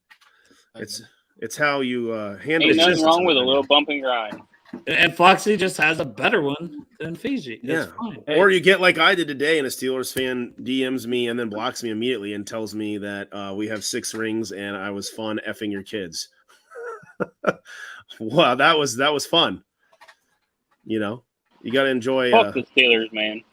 It's how you handle. Ain't nothing wrong with a little bump and grind. And Foxy just has a better one than Fiji. That's fine. Or you get like I did today, and a Steelers fan DMs me and then blocks me immediately and tells me that we have 6 rings and I was fun effing your kids. Wow, that was fun. You know, you got to enjoy. Fuck the Steelers, man.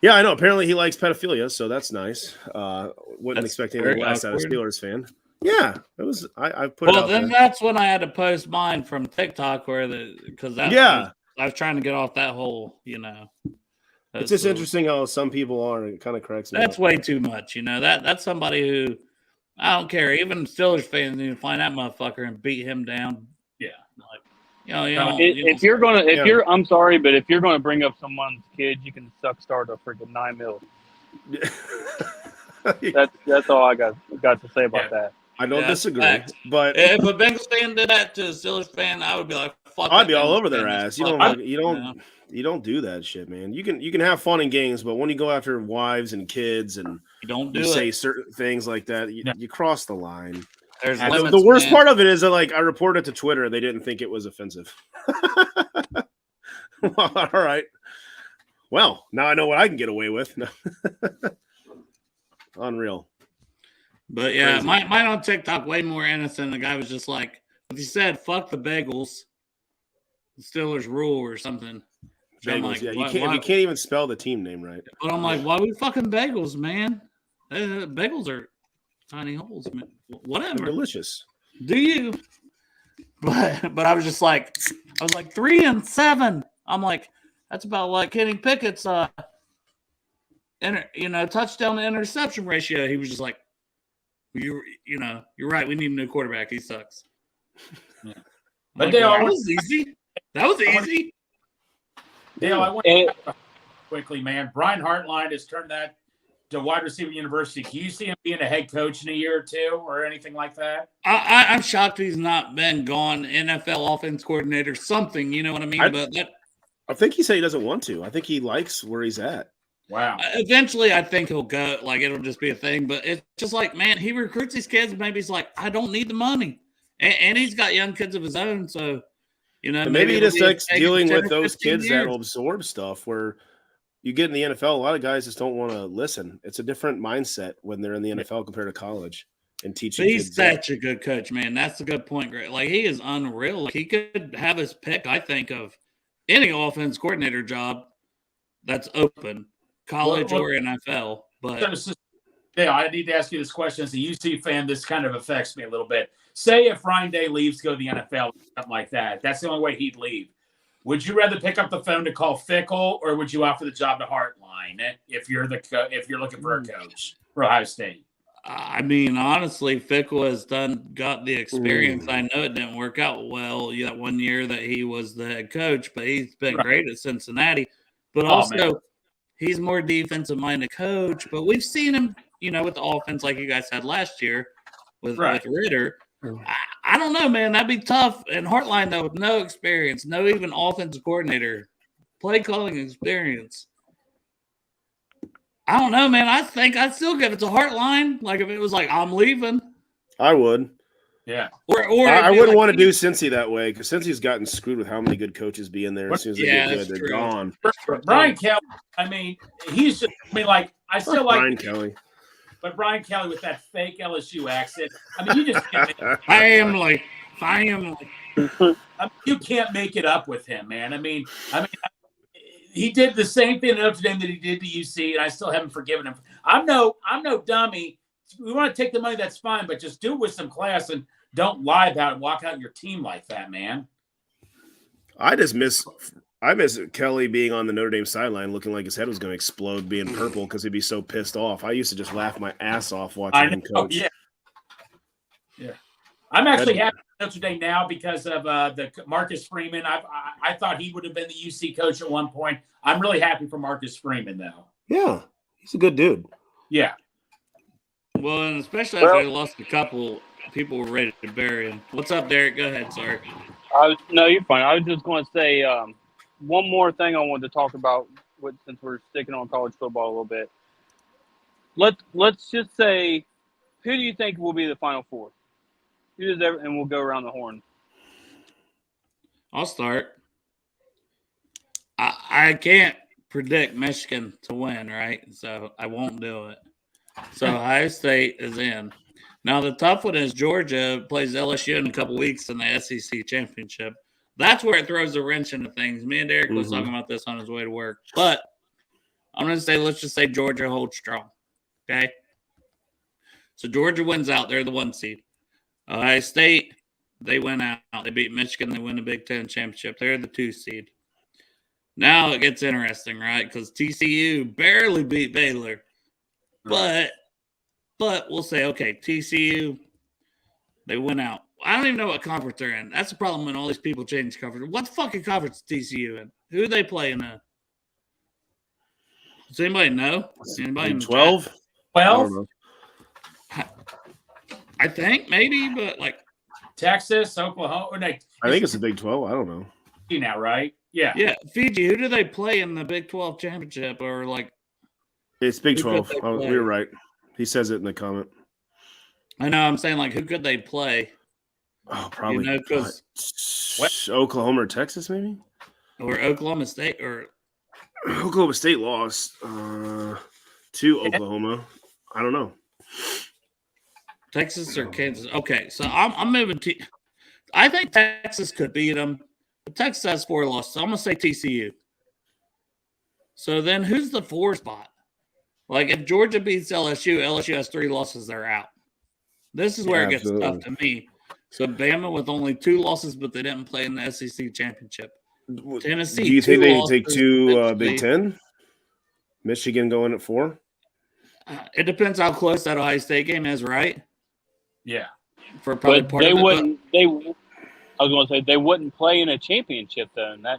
Yeah, I know. Apparently, he likes pedophilia, so that's nice. Wouldn't expect anything less out of a Steelers fan. Yeah, it was. I put. Well, then that's when I had to post mine from TikTok, because I was trying to get off that whole. It's just interesting how some people are. It kind of cracks me. That's way too much. That's somebody who I don't care. Even Steelers fans need to find that motherfucker and beat him down. Yeah, I'm sorry, but if you're going to bring up someone's kid, you can start a freaking 9 mil. That's all I got to say about that. I don't disagree, but if a Bengals fan did that to a Steelers fan, I would be like, "Fuck!" I'd be all over their ass. You don't do that shit, man. You can have fun in games, but when you go after wives and kids and you say certain things like that, you cross the line. There's limits, the worst part of it is that, like, I reported to Twitter, they didn't think it was offensive. Well, all right. Well, now I know what I can get away with. Unreal. But yeah, mine on TikTok way more innocent. The guy was just like, if he said "fuck the Bengals," the Steelers rule or something. Bengals, like, you can't even spell the team name right. But I'm like, why we fucking Bengals, man? Bengals are tiny holes, man. Whatever. They're delicious. Do you? But I was just like, 3-7. I'm like, that's about like Kenny Pickett's touchdown to interception ratio. He was just like, you're right. We need a new quarterback. He sucks. Yeah. But like, that was easy. That was easy. Dale, I want to quickly, man. Brian Hartline has turned that to wide receiver university. Can you see him being a head coach in a year or two or anything like that? I'm shocked he's not been gone NFL offense coordinator, something, you know what I mean? I think he said he doesn't want to. I think he likes where he's at. Wow. Eventually, I think he'll go. Like, it'll just be a thing. But it's just like, man, he recruits these kids. Maybe he's like, I don't need the money. And he's got young kids of his own. So, maybe he just likes dealing with those kids that will absorb stuff where you get in the NFL. A lot of guys just don't want to listen. It's a different mindset when they're in the NFL compared to college and teaching. He's such a good coach, man. That's a good point, Greg. Like, he is unreal. Like, he could have his pick, I think, of any offense coordinator job that's open. College or NFL, but yeah, I need to ask you this question. As a UC fan, this kind of affects me a little bit. Say if Ryan Day leaves to go to the NFL, something like that, that's the only way he'd leave. Would you rather pick up the phone to call Fickle, or would you offer the job to Hartline if you're looking for a coach for Ohio State? I mean, honestly, Fickle has got the experience. I know it didn't work out well that 1 year that he was the head coach, but he's been great at Cincinnati. But also, he's more defensive-minded coach, but we've seen him, with the offense like you guys had last year with Ritter. I don't know, man. That'd be tough. And Hartline, though, with no experience, no even offensive coordinator, play calling experience. I don't know, man. I think I'd still give it to Hartline. Like, if it was like, I'm leaving. I would. Yeah. Or I wouldn't want to do Cincy that way because Cincy's gotten screwed with how many good coaches be in there. As soon as they get good, they're gone. Brian Kelly, I mean, he's just, I still like Brian Kelly. But Brian Kelly with that fake LSU accent, I mean, you just can't family. You can't make it up with him, man. I mean, he did the same thing at Notre Dame that he did to UC, and I still haven't forgiven him. I'm no dummy. We want to take the money, that's fine, but just do it with some class and don't lie about it. Walk out your team like that, man. I miss Kelly being on the Notre Dame sideline looking like his head was going to explode being purple because he'd be so pissed off. I used to just laugh my ass off watching him coach. Yeah. I'm actually happy with Notre Dame now because of the Marcus Freeman. I thought he would have been the UC coach at one point. I'm really happy for Marcus Freeman now. Yeah, he's a good dude. Yeah. Well, and especially after they lost a couple, people were ready to bury him. What's up, Derek? Go ahead, sorry. No, you're fine. I was just going to say one more thing I wanted to talk about since we're sticking on college football a little bit. Let's just say, who do you think will be the Final Four? And we'll go around the horn. I'll start. I can't predict Michigan to win, right? So I won't do it. So Ohio State is in. Now the tough one is Georgia plays LSU in a couple weeks in the SEC championship. That's where it throws a wrench into things. Me and Derek was talking about this on his way to work. But I'm going to say, let's just say Georgia holds strong. Okay? So Georgia wins out. They're the 1 seed. Ohio State, they win out. They beat Michigan. They win the Big Ten championship. They're the 2 seed. Now it gets interesting, right? Because TCU barely beat Baylor. But we'll say, okay, TCU, they went out. I don't even know what conference they're in. That's the problem when all these people change conference. What fucking conference is TCU in? Who do they play in? Does anybody know? Anybody 12? 12? I think maybe, but like Texas, Oklahoma. I think it's the Big 12. I don't know. Now, right? Yeah. Yeah. Fiji, who do they play in the Big 12 championship or like? It's Big 12. Oh, we were right. He says it in the comment. I know. I'm saying, like, who could they play? Oh, probably. You know, because Oklahoma or Texas, maybe? Or Oklahoma State or Oklahoma State lost to Oklahoma. I don't know. Texas or Kansas. Okay, so I'm moving to. I think Texas could beat them. But Texas has 4 losses. So I'm gonna say TCU. So then, who's the 4 spot? Like, if Georgia beats LSU, LSU has 3 losses. They're out. This is where it gets tough to me. So Bama with only 2 losses, but they didn't play in the SEC championship. Tennessee. Do you think they can take 2 Big Ten? Michigan going at 4? It depends how close that Ohio State game is, right? Yeah. For probably But part they of it, wouldn't. I was going to say they wouldn't play in a championship though, and that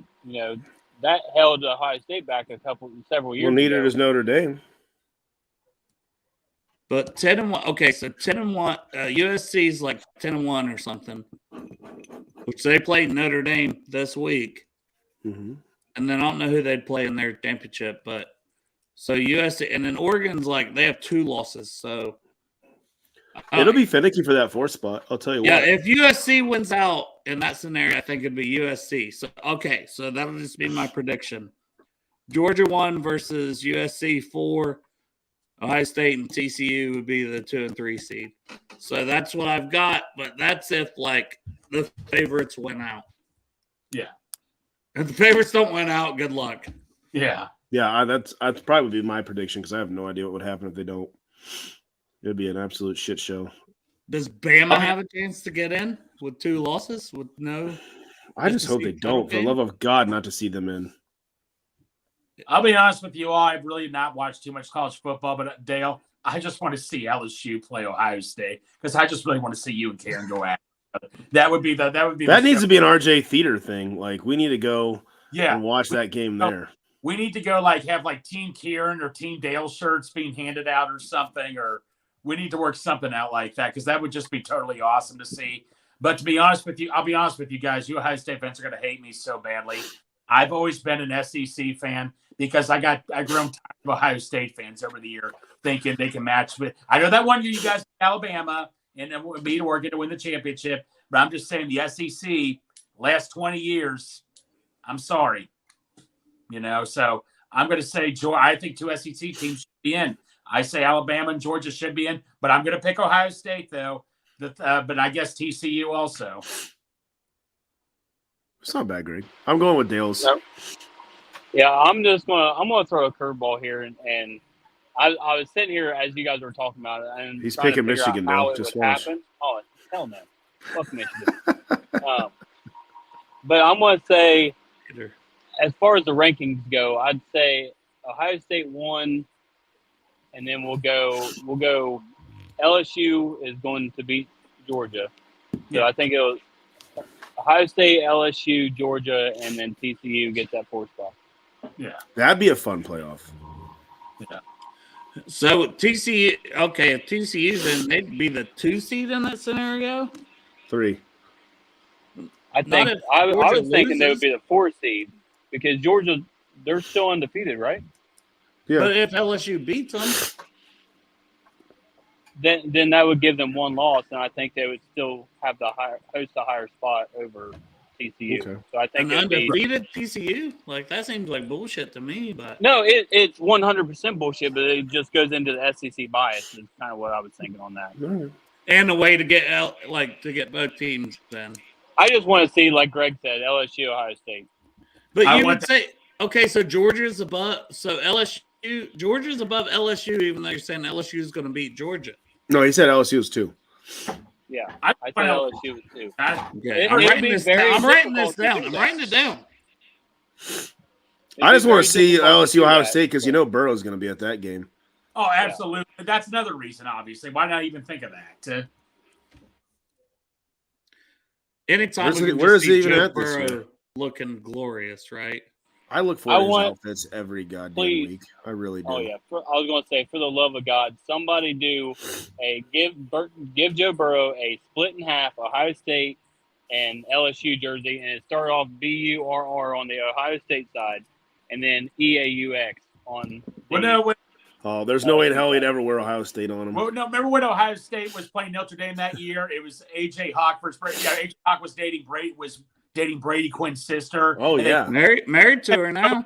that held Ohio State back several years. Well, neither ago. does Notre Dame. But 10-1. Okay, so 10-1. USC's like 10-1 or something, which they played Notre Dame this week, and then I don't know who they'd play in their championship, but so USC and then Oregon's like they have 2 losses, so it'll be finicky for that 4th spot. I'll tell you what. Yeah, if USC wins out in that scenario, I think it'd be USC. So okay, so that'll just be my prediction: Georgia 1 versus USC 4. Ohio State and TCU would be the 2 and 3 seed. So that's what I've got, but that's if like the favorites win out. Yeah. If the favorites don't win out, good luck. Yeah. Yeah, that's probably my prediction because I have no idea what would happen if they don't. It'd be an absolute shit show. Does Bama have a chance to get in with 2 losses? With no? I just hope they don't. For the love of God, not to see them in. I'll be honest with you all. I've really not watched too much college football, but Dale, I just want to see LSU play Ohio State because I just really want to see you and Karen go at it. That needs to be an RJ Theater thing. Like we need to go and watch that game there. We need to go have Team Kieran or Team Dale shirts being handed out or something, or we need to work something out like that because that would just be totally awesome to see. But to be honest with you, I'll be honest with you guys, you Ohio State fans are going to hate me so badly. I've always been an SEC fan because I grew tired of Ohio State fans over the year thinking they can match with. I know that one year you guys beat Alabama and then beat Oregon to win the championship, but I'm just saying the SEC last 20 years. I'm sorry, So I'm going to say I think 2 SEC teams should be in. I say Alabama and Georgia should be in, but I'm going to pick Ohio State though. But I guess TCU also. It's not bad, Greg. I'm going with Dale's. Yeah, I'm gonna throw a curveball here, and I was sitting here as you guys were talking about it, and he's picking Michigan now. Just watch. Oh hell no, fuck Michigan. But I'm gonna say, as far as the rankings go, I'd say Ohio State 1, and then we'll go. LSU is going to beat Georgia. So I think it was Ohio State, LSU, Georgia, and then TCU gets that 4th spot. Yeah. That'd be a fun playoff. Yeah. So TCU, okay, if TCU's in, they'd be the 2 seed in that scenario. 3. I Not think if I Georgia was thinking they would loses. be the 4th seed because Georgia, they're still undefeated, right? Yeah. But if LSU beats them, then that would give them 1 loss, and I think they would still have the host a higher spot over TCU. Okay. So I think an it'd be undefeated TCU, like that seems like bullshit to me. But no, it's 100% bullshit, but it just goes into the SEC bias. Is kind of what I was thinking on that. and a way to get out, like to get both teams then. I just want to see, like Greg said, LSU, Ohio State. But you would say, okay, so Georgia's above, so Georgia's above LSU, even though you're saying LSU is going to beat Georgia. No, he said LSU was 2. Yeah, I said LSU was 2. Okay. I'm writing this down. I'm writing it down. I just want to see LSU Ohio State because Burrow's going to be at that game. Oh, absolutely. Yeah. That's another reason, obviously. Why not even think of that? Anytime where is he even Joe at this Burrow year? looking glorious, right? I look for his outfits every goddamn week. I really do. Oh yeah, I was going to say, for the love of God, somebody do give Joe Burrow a split in half Ohio State and LSU jersey, and it start off BURR on the Ohio State side, and then EAUX on. There's no way in hell he'd ever wear Ohio State on him. Well, no, remember when Ohio State was playing Notre Dame that year? It was AJ Hawk versus Brady. Yeah, AJ Hawk was dating Brady Quinn's sister. Oh yeah, married to her now.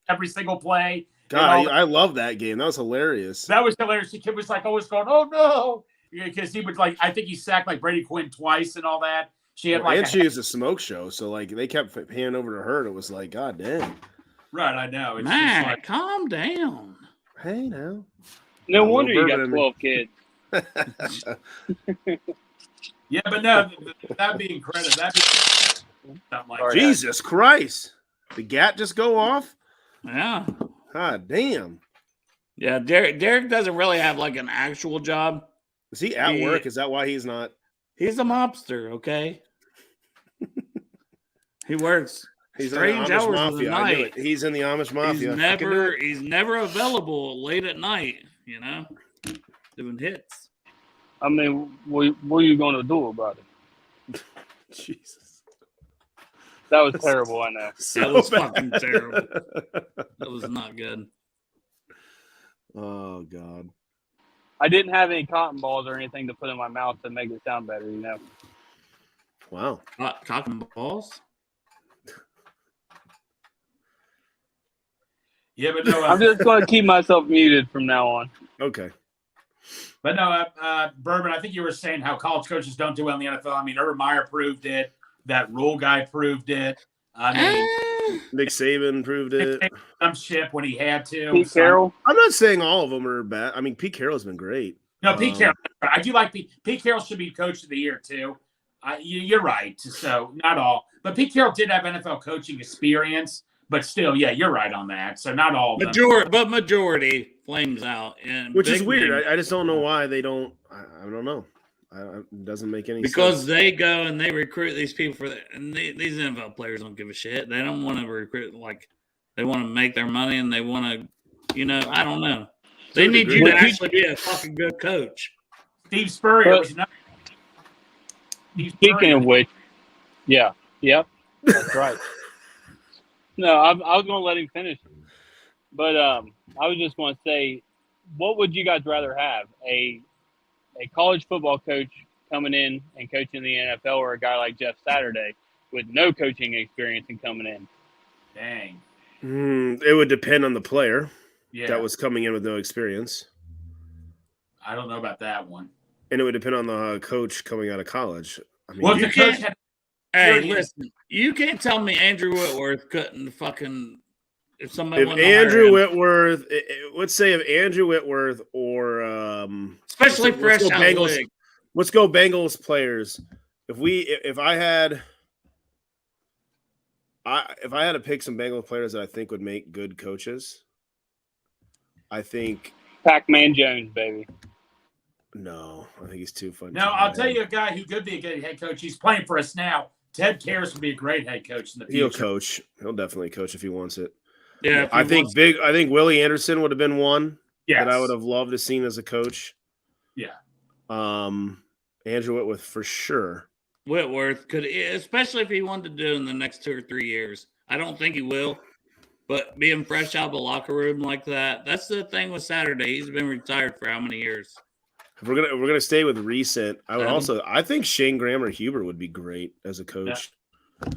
Every single play. God, I love that game. That was hilarious. That was hilarious. The kid was like always going, "Oh no," because he would I think he sacked like Brady Quinn twice and all that. She had she was a smoke show, so like they kept handing over to her. And it was like, God damn. Right, I know. It's Man, just calm down. Hey now. No wonder you got 12 kids. Yeah, but no, that'd be incredible. That'd be something like that. Jesus Christ. The gat just go off? Yeah. God damn. Yeah, Derek doesn't really have like an actual job. Is he at work? Is that why he's not? He's a mobster, okay? He works. He's strange in the Amish hours mafia. of the I knew night. it. He's in the Amish mafia. He's never available late at night, doing hits. I mean, what are you going to do about it? Jesus. That was terrible, I know. That was fucking terrible. That was not good. Oh, God. I didn't have any cotton balls or anything to put in my mouth to make it sound better, Wow. Cotton balls? Yeah, but no. I'm just going to keep myself muted from now on. Okay. But no, Bourbon, I think you were saying how college coaches don't do well in the NFL. I mean, Urban Meyer proved it. That rule guy proved it. I mean, Nick Saban proved it. Some ship when he had to. Pete Carroll. I'm not saying all of them are bad. I mean, Pete Carroll's been great. No, Pete Carroll. I do like Pete Carroll should be coach of the year too. You're right. So not all, but Pete Carroll did have NFL coaching experience. But still, yeah, you're right on that. So not all of them. Majority flames out, and which is weird. I just don't know why they don't. I don't know. It doesn't make any sense. Because they go and they recruit these people and these NFL players don't give a shit. They don't want to recruit, they want to make their money and they want to, I don't know. They need you to actually be a fucking good coach. Steve Spurrier was not. Speaking of which, yeah, that's right. No, I was going to let him finish, but I was just going to say, what would you guys rather have, a college football coach coming in and coaching the NFL, or a guy like Jeff Saturday with no coaching experience and coming in? Dang. It would depend on the player that was coming in with no experience. I don't know about that one. And it would depend on the coach coming out of college. I mean, the coach had. Hey, listen, you can't tell me Andrew Whitworth couldn't fucking. If Andrew Whitworth, let's say if Andrew Whitworth or especially fresh out of the league. Let's go Bengals players. If I had to pick some Bengals players that I think would make good coaches, I think Pac-Man Jones, baby. No, I think he's too funny. No, I'll tell you a guy who could be a good head coach. He's playing for us now. Ted Karras would be a great head coach in the future. He'll coach. He'll definitely coach if he wants it. Yeah, I think Willie Anderson would have been one that I would have loved to seen as a coach. Yeah. Andrew Whitworth for sure. Whitworth could, especially if he wanted to do it in the next 2 or 3 years. I don't think he will, but being fresh out of the locker room like that's the thing with Saturday. He's been retired for how many years? If we're gonna stay with recent, I think Shane Graham or Huber would be great as a coach. Yeah.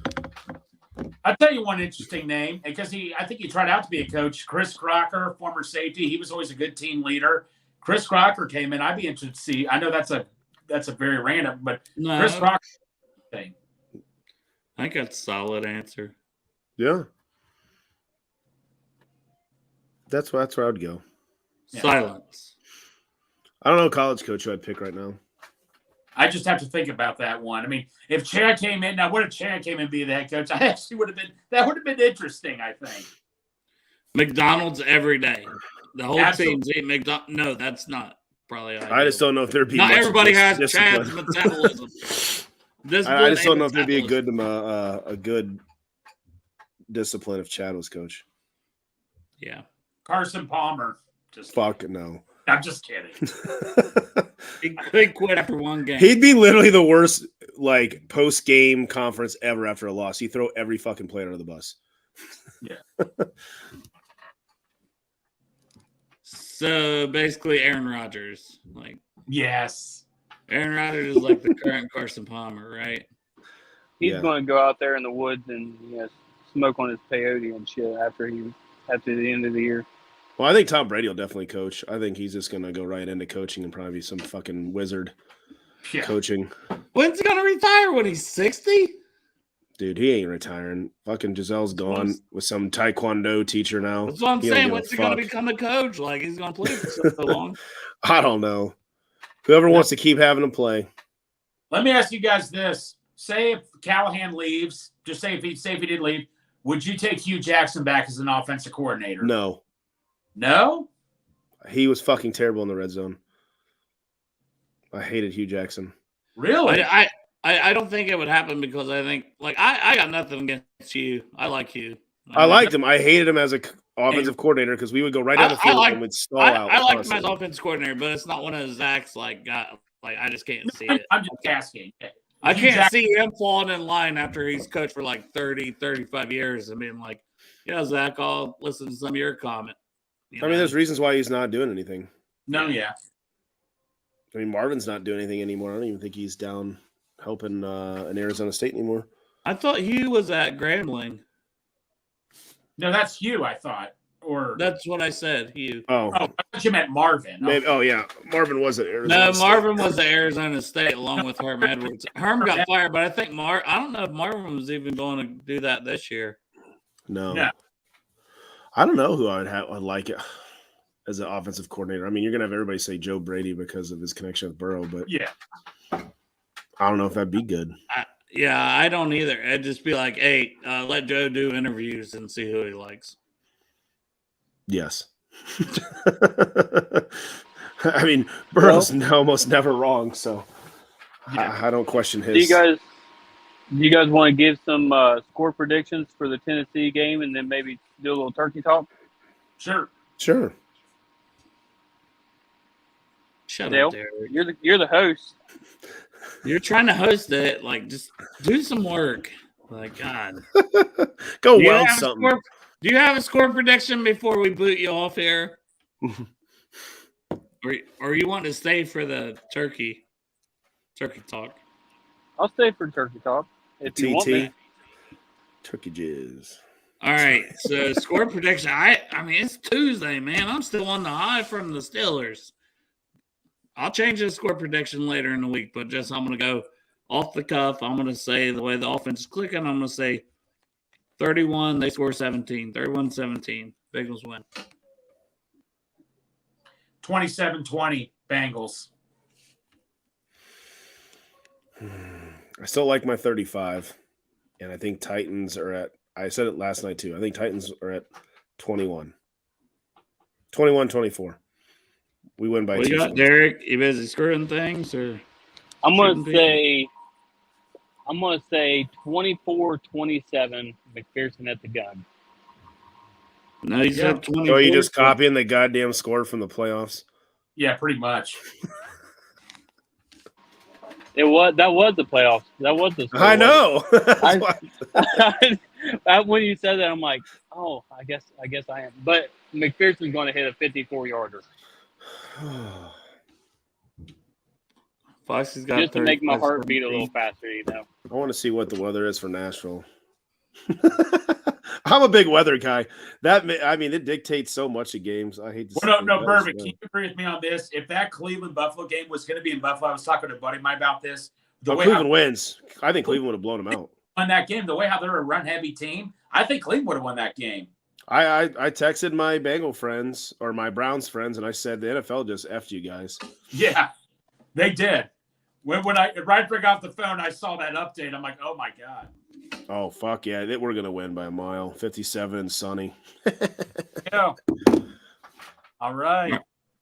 I'll tell you one interesting name, because I think he tried out to be a coach. Chris Crocker, former safety. He was always a good team leader. Chris Crocker came in. I'd be interested to see. I know that's a very random, but Chris Crocker thing. I think that's a solid answer. Yeah. That's where I would go. Yeah. Silence. I don't know college coach who I'd pick right now. I just have to think about that one. I mean, if Chad came in, now what if Chad came in and be the head coach? That would have been interesting, I think. McDonald's every day. The whole team's eating McDonald's. No, that's not probably. I just don't know if there'd be. Not everybody has Chad's metabolism. I just don't know if there'd be a good discipline if Chad was coach. Yeah. Carson Palmer. Fuck no. I'm just kidding. He quit after one game. He'd be literally the worst post-game conference ever after a loss. He'd throw every fucking player under the bus. Yeah. So basically Aaron Rodgers. Yes. Aaron Rodgers is like the current Carson Palmer, right? He's going to go out there in the woods and smoke on his peyote and shit after the end of the year. Well, I think Tom Brady will definitely coach. I think he's just going to go right into coaching and probably be some fucking wizard coaching. When's he going to retire? When he's 60? Dude, he ain't retiring. Fucking Giselle's gone with some taekwondo teacher now. That's what I'm saying. When's he going to become a coach? He's going to play for so long. I don't know. Whoever wants to keep having him play. Let me ask you guys this. Say if Callahan leaves, just say if he did leave, would you take Hugh Jackson back as an offensive coordinator? No. No? He was fucking terrible in the red zone. I hated Hugh Jackson. Really? I don't think it would happen because I think I got nothing against you. I like you. I liked him. I hated him as an offensive coordinator because we would go right down the field and we'd stall out. I liked him as offensive coordinator, but it's not one of Zach's I just can't see it. I'm just asking. I can't see him falling in line after he's coached for 30, 35 years and being like, Zach, I'll listen to some of your comment. There's reasons why he's not doing anything. No, yeah. Marvin's not doing anything anymore. I don't even think he's down helping in Arizona State anymore. I thought Hugh was at Grambling. No, that's Hugh, I thought. Or that's what I said, Hugh. Oh, I thought you meant Marvin. Maybe, Marvin was at Arizona State. Marvin was at Arizona State along with Herm Edwards. Herm got fired, but I think I don't know if Marvin was even going to do that this year. No. I don't know who I'd like it as an offensive coordinator. You're going to have everybody say Joe Brady because of his connection with Burrow, but I don't know if that'd be good. I don't either. I'd just be like, hey, let Joe do interviews and see who he likes. Yes. Burrow's almost never wrong, so I don't question his. Do you guys want to give some score predictions for the Tennessee game and then maybe do a little turkey talk? Sure. Shut Dale, up, Derek. You're the host. You're trying to host it. Just do some work. God. Go weld something. Do you have a score prediction before we boot you off here? or you want to stay for the turkey talk? I'll stay for turkey talk if you want me. Turkey jizz. All right. So score prediction. It's Tuesday, man. I'm still on the high from the Steelers. I'll change the score prediction later in the week, but I'm going to go off the cuff. I'm going to say the way the offense is clicking, I'm going to say 31, they score 17. 31-17. Bengals win. 27-20, Bengals. I still like my 35, and I think Titans are at – I said it last night too. I think Titans are at 21. 21-24. We win by What 2 you got, scores. Derek? You busy screwing things or? I'm gonna say 24-27. McPherson at the gun. No, you said 24. So you just copying the goddamn score from the playoffs? Yeah, pretty much. That was the playoffs. That was the score. I know. When you said that, I'm like, oh, I guess I am. But McPherson's going to hit a 54-yarder. Foxy's got just to make my heart beat a little faster, you know. I want to see what the weather is for Nashville. I'm a big weather guy. It dictates so much of games. I hate to say no, Bourbon, can you agree with me on this? If that Cleveland-Buffalo game was going to be in Buffalo, I was talking to a buddy of mine about this. Cleveland wins. I think Cleveland would have blown them out. On that game, the way how they're a run-heavy team, I think Cleveland would have won that game. I texted my Bengal friends or my Browns friends, and I said the NFL just effed you guys. Yeah, they did. When I right off the phone, I saw that update. I'm like, oh my god. Oh fuck yeah! We're gonna win by a mile. 57 and sunny. Yeah. All right.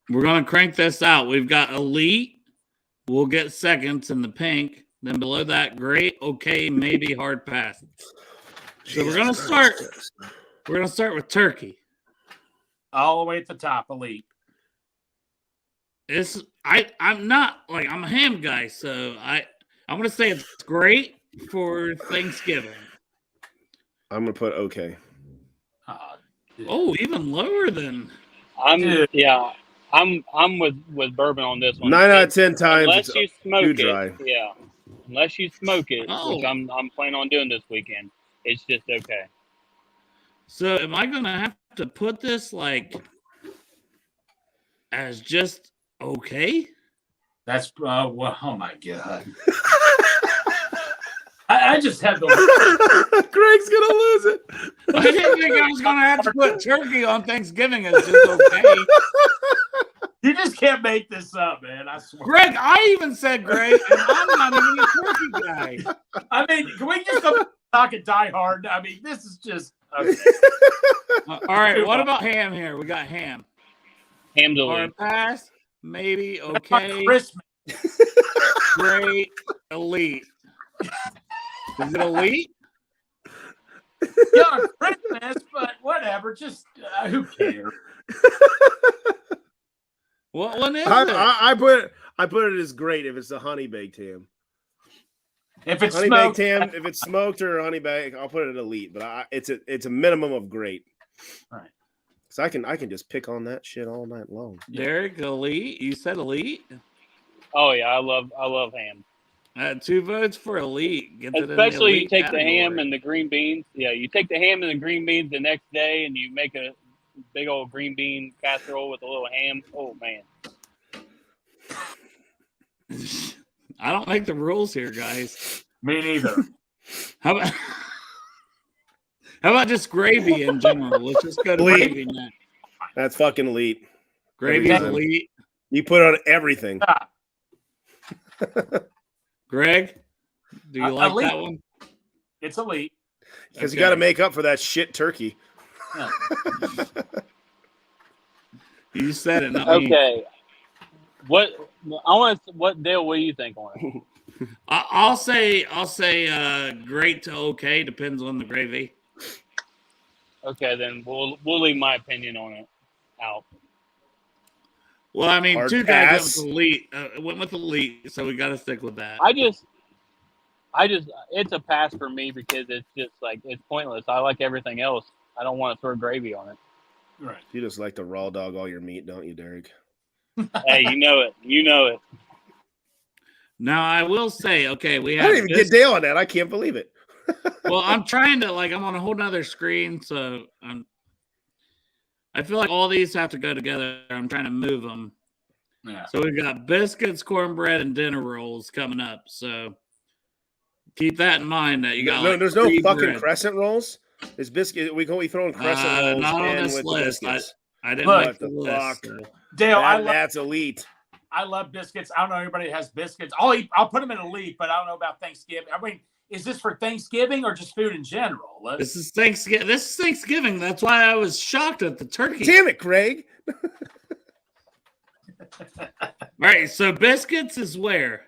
We're gonna crank this out. We've got elite. We'll get seconds in the pink. Then below that, great, okay, maybe, hard pass. So we're gonna start. We're gonna start with turkey. All the way at the top, elite. I'm not like I'm a ham guy, so I'm gonna say it's great for Thanksgiving. I'm gonna put okay. Oh, even lower than I'm with Bourbon on this one. 9 out of 10 times. Unless you smoke it, dry. yeah. Unless you smoke it, which I'm planning on doing this weekend. It's just okay. So am I gonna have to put this like as just okay? That's well, oh my god. I just have the Greg's gonna lose it. I didn't think I was gonna have to put turkey on Thanksgiving as just okay. You just can't make this up, man. I swear. Greg, I even said Greg, and I'm not even a turkey guy. I mean, can we just talk and die hard? I mean, this is just okay. All right, what about ham here? We got ham. Ham's elite. Hard pass, maybe okay. Christmas. Great, elite. Is it elite? Yeah, Christmas, but whatever. Just who cares? What one is it? I put it as great if it's a honey baked ham. If it's honey smoked, baked ham, if it's smoked or honey baked, I'll put it at elite. But it's a minimum of great. Right. So I can just pick on that shit all night long. Derek, elite. You said elite. Oh yeah, I love ham. 2 votes for elite. Especially you take the ham and the green beans. Yeah, you take the ham and the green beans the next day, and you make a big old green bean casserole with a little ham. Oh man. I don't make the rules here, guys. Me neither. How about just gravy in general? Let's just go to elite. gravy now. That's fucking elite. Gravy's elite. You put on everything. Greg, do you like elite. that one? It's elite. Because you got to make up for that shit turkey. Yeah. You said it, not me. Okay. What Dale? What do you think on it? I'll say great to okay. Depends on the gravy. Okay, then we'll leave my opinion on it out. Well, I mean, Hard 2 guys pass. went with elite, so we got to stick with that. I just, it's a pass for me because it's just like it's pointless. I like everything else. I don't want to throw gravy on it. Right. You just like to raw dog all your meat, don't you, Derek? Hey, you know it. You know it. Now, I will say, okay, we I have. didn't even get Dale on that. I can't believe it. Well, I'm trying to I'm on a whole nother screen, so I feel like all these have to go together. I'm trying to move them. Yeah. So we've got biscuits, cornbread, and dinner rolls coming up. So keep that in mind. That you got. There's no fucking bread. crescent rolls. Is biscuit? We throwing crescent rolls not on in this with list. biscuits. I didn't Look, like the list. So. Dale, That's elite. I love biscuits. I don't know anybody that has biscuits. I'll put them in elite, but I don't know about Thanksgiving. I mean, is this for Thanksgiving or just food in general? This is Thanksgiving. That's why I was shocked at the turkey. Damn it, Greg. Right. So biscuits is where?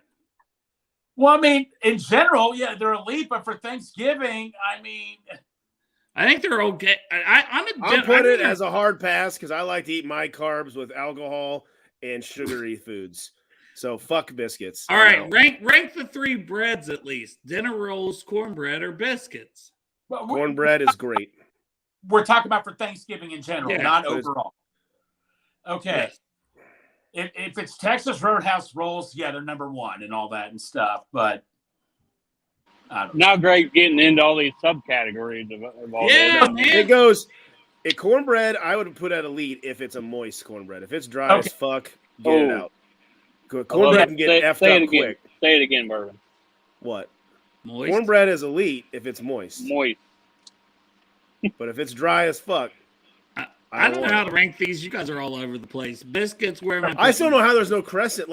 Well, I mean, in general, yeah, they're elite, but for Thanksgiving, I mean, I think they're okay. I'll put it as a hard pass because I like to eat my carbs with alcohol and sugary foods. So fuck biscuits. All right, rank the 3 breads at least: dinner rolls, cornbread, or biscuits. Cornbread is great. We're talking about for Thanksgiving in general, not overall. Okay. Yes. If it's Texas Roadhouse rolls, yeah, they're number 1 and all that and stuff. But I don't know. Now Greg's getting into all these subcategories of all Yeah, that. man. It goes. Cornbread, I would put at elite if it's a moist cornbread. If it's dry as fuck, get it out. Cornbread can get effed up quick. Say it again, Bourbon. What? Moist. Cornbread is elite if it's moist. Moist. But if it's dry as fuck, I don't know how to rank these. You guys are all over the place. Biscuits, where am I? I still don't know how there's no crescent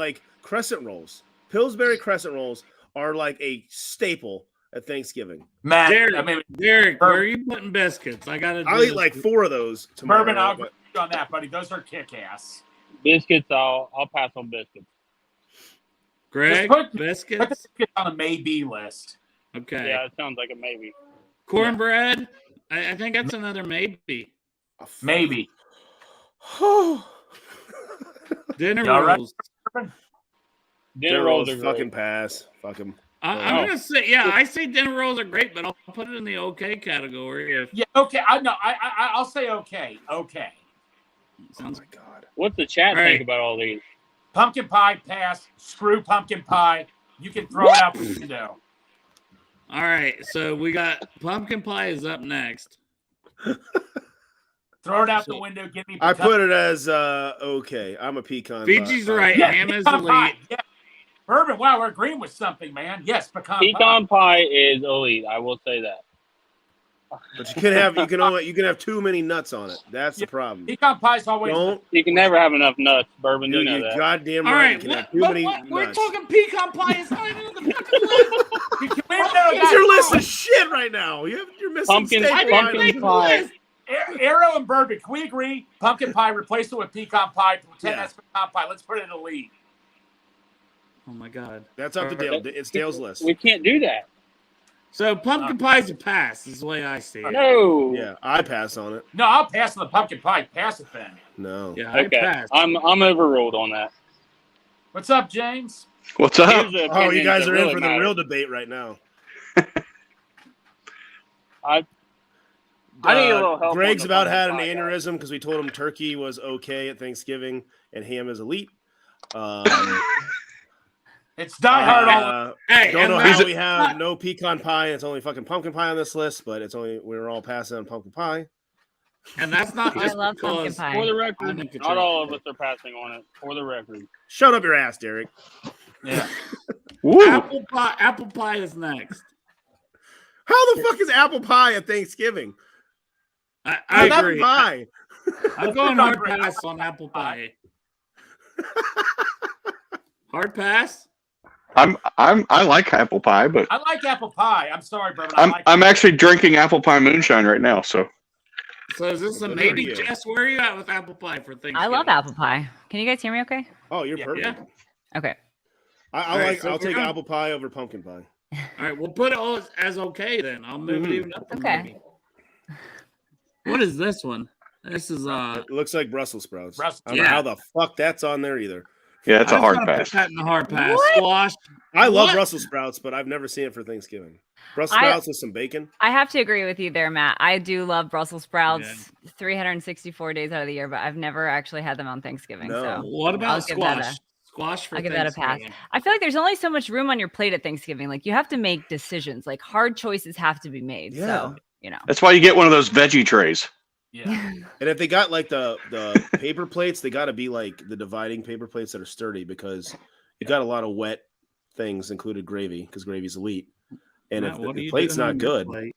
rolls. Pillsbury crescent rolls are like a staple at Thanksgiving. Matt, Derek, where are you putting biscuits? I'll eat like 4 of those tomorrow. Bourbon, I'll agree on that, buddy. Those are kick-ass. Biscuits, I'll pass on biscuits. Greg, biscuits? Put the biscuits on a maybe list. Okay. Yeah, it sounds like a maybe. Cornbread, I think that's another maybe. Maybe. Dinner right? rolls. Dinner rolls are fucking great. pass. Fuck them. I'm gonna say, I say dinner rolls are great, but I'll put it in the okay category. Yeah, okay. I'll say okay. Okay. Sounds Oh my god. What's the chat Right. think about all these? Pumpkin pie, pass. Screw pumpkin pie. You can throw it out the window. all right. So we got pumpkin pie is up next. Throw it out the window. Give me. I put it as okay. I'm a pecan. Fiji's right. Yeah, Ham is pecan elite. pie. Yeah. Bourbon, wow, we're agreeing with something, man. Yes, Pecan pie is elite. I will say that. But you can have too many nuts on it. That's the problem. Pecan pie's always. You can never have enough nuts, Bourbon. You know You're that. goddamn All right. right, You can have too many nuts. we're talking pecan pie. It's not even in the fucking list. It's your list of shit right now. You're missing Pumpkin pie. Arrow and Bourbon, can we agree? Pumpkin pie, replace it with pecan pie. Pretend that's pecan pie. Let's put it in the lead. Oh my god. That's up to Dale. It's Dale's list. We can't do that. So pumpkin pie's a pass, is the way I see it. No. Yeah, I pass on it. No, I'll pass on the pumpkin pie. Pass it then. No. Yeah, I Okay. pass. I'm overruled on that. What's up, James? What's up? Oh, you guys are in for the real debate right now. I need a little help. Greg's on the about had an pumpkin pie, guys. aneurysm because we told him turkey was okay at Thanksgiving and ham is elite. It's Die Hard all. Hey, don't know and how we have no pecan pie. It's only fucking pumpkin pie on this list, but we're all passing on pumpkin pie. And that's not I just love pumpkin because pie. For the I record, think it's not right. all of us are passing on it. For the record. Shut up your ass, Derek. Yeah. Woo. Apple pie is next. How the fuck is apple pie at Thanksgiving? I It's agree. pie. I'm going hard pass on apple pie. Hard pass? I like apple pie, but I like apple pie. I'm sorry, Bourbon. I'm actually drinking apple pie moonshine right now. So So is this a Good maybe, for you. Jess? Where are you at with apple pie for Thanksgiving? I love apple pie. Can you guys hear me okay? Oh, you're Yeah. perfect. Yeah. Okay. I'll take apple pie over pumpkin pie. All right, we'll put it all as okay then. I'll move it even up. Okay. Maybe. What is this one? This is It looks like Brussels sprouts. Brussels- I don't know yeah. how the fuck that's on there either. yeah, it's I a was hard gonna put pass. that in the hard pass. What? Squash. I love What? Brussels sprouts, but I've never seen it for Thanksgiving. Brussels sprouts with some bacon. I have to agree with you there, Matt. I do love Brussels sprouts 364 days out of the year, but I've never actually had them on Thanksgiving. No. So What I'll about give that squash? Squash for I'll give that a pass. Thanksgiving. I feel like there's only so much room on your plate at Thanksgiving. Like you have to make decisions. Like hard choices have to be made. Yeah. So, you know. That's why you get one of those veggie trays. Yeah. And if they got like the paper plates, they got to be like the dividing paper plates that are sturdy because you got a lot of wet things, included gravy, because gravy's elite. And Matt, if what are the you plate's doing not on your good, plate?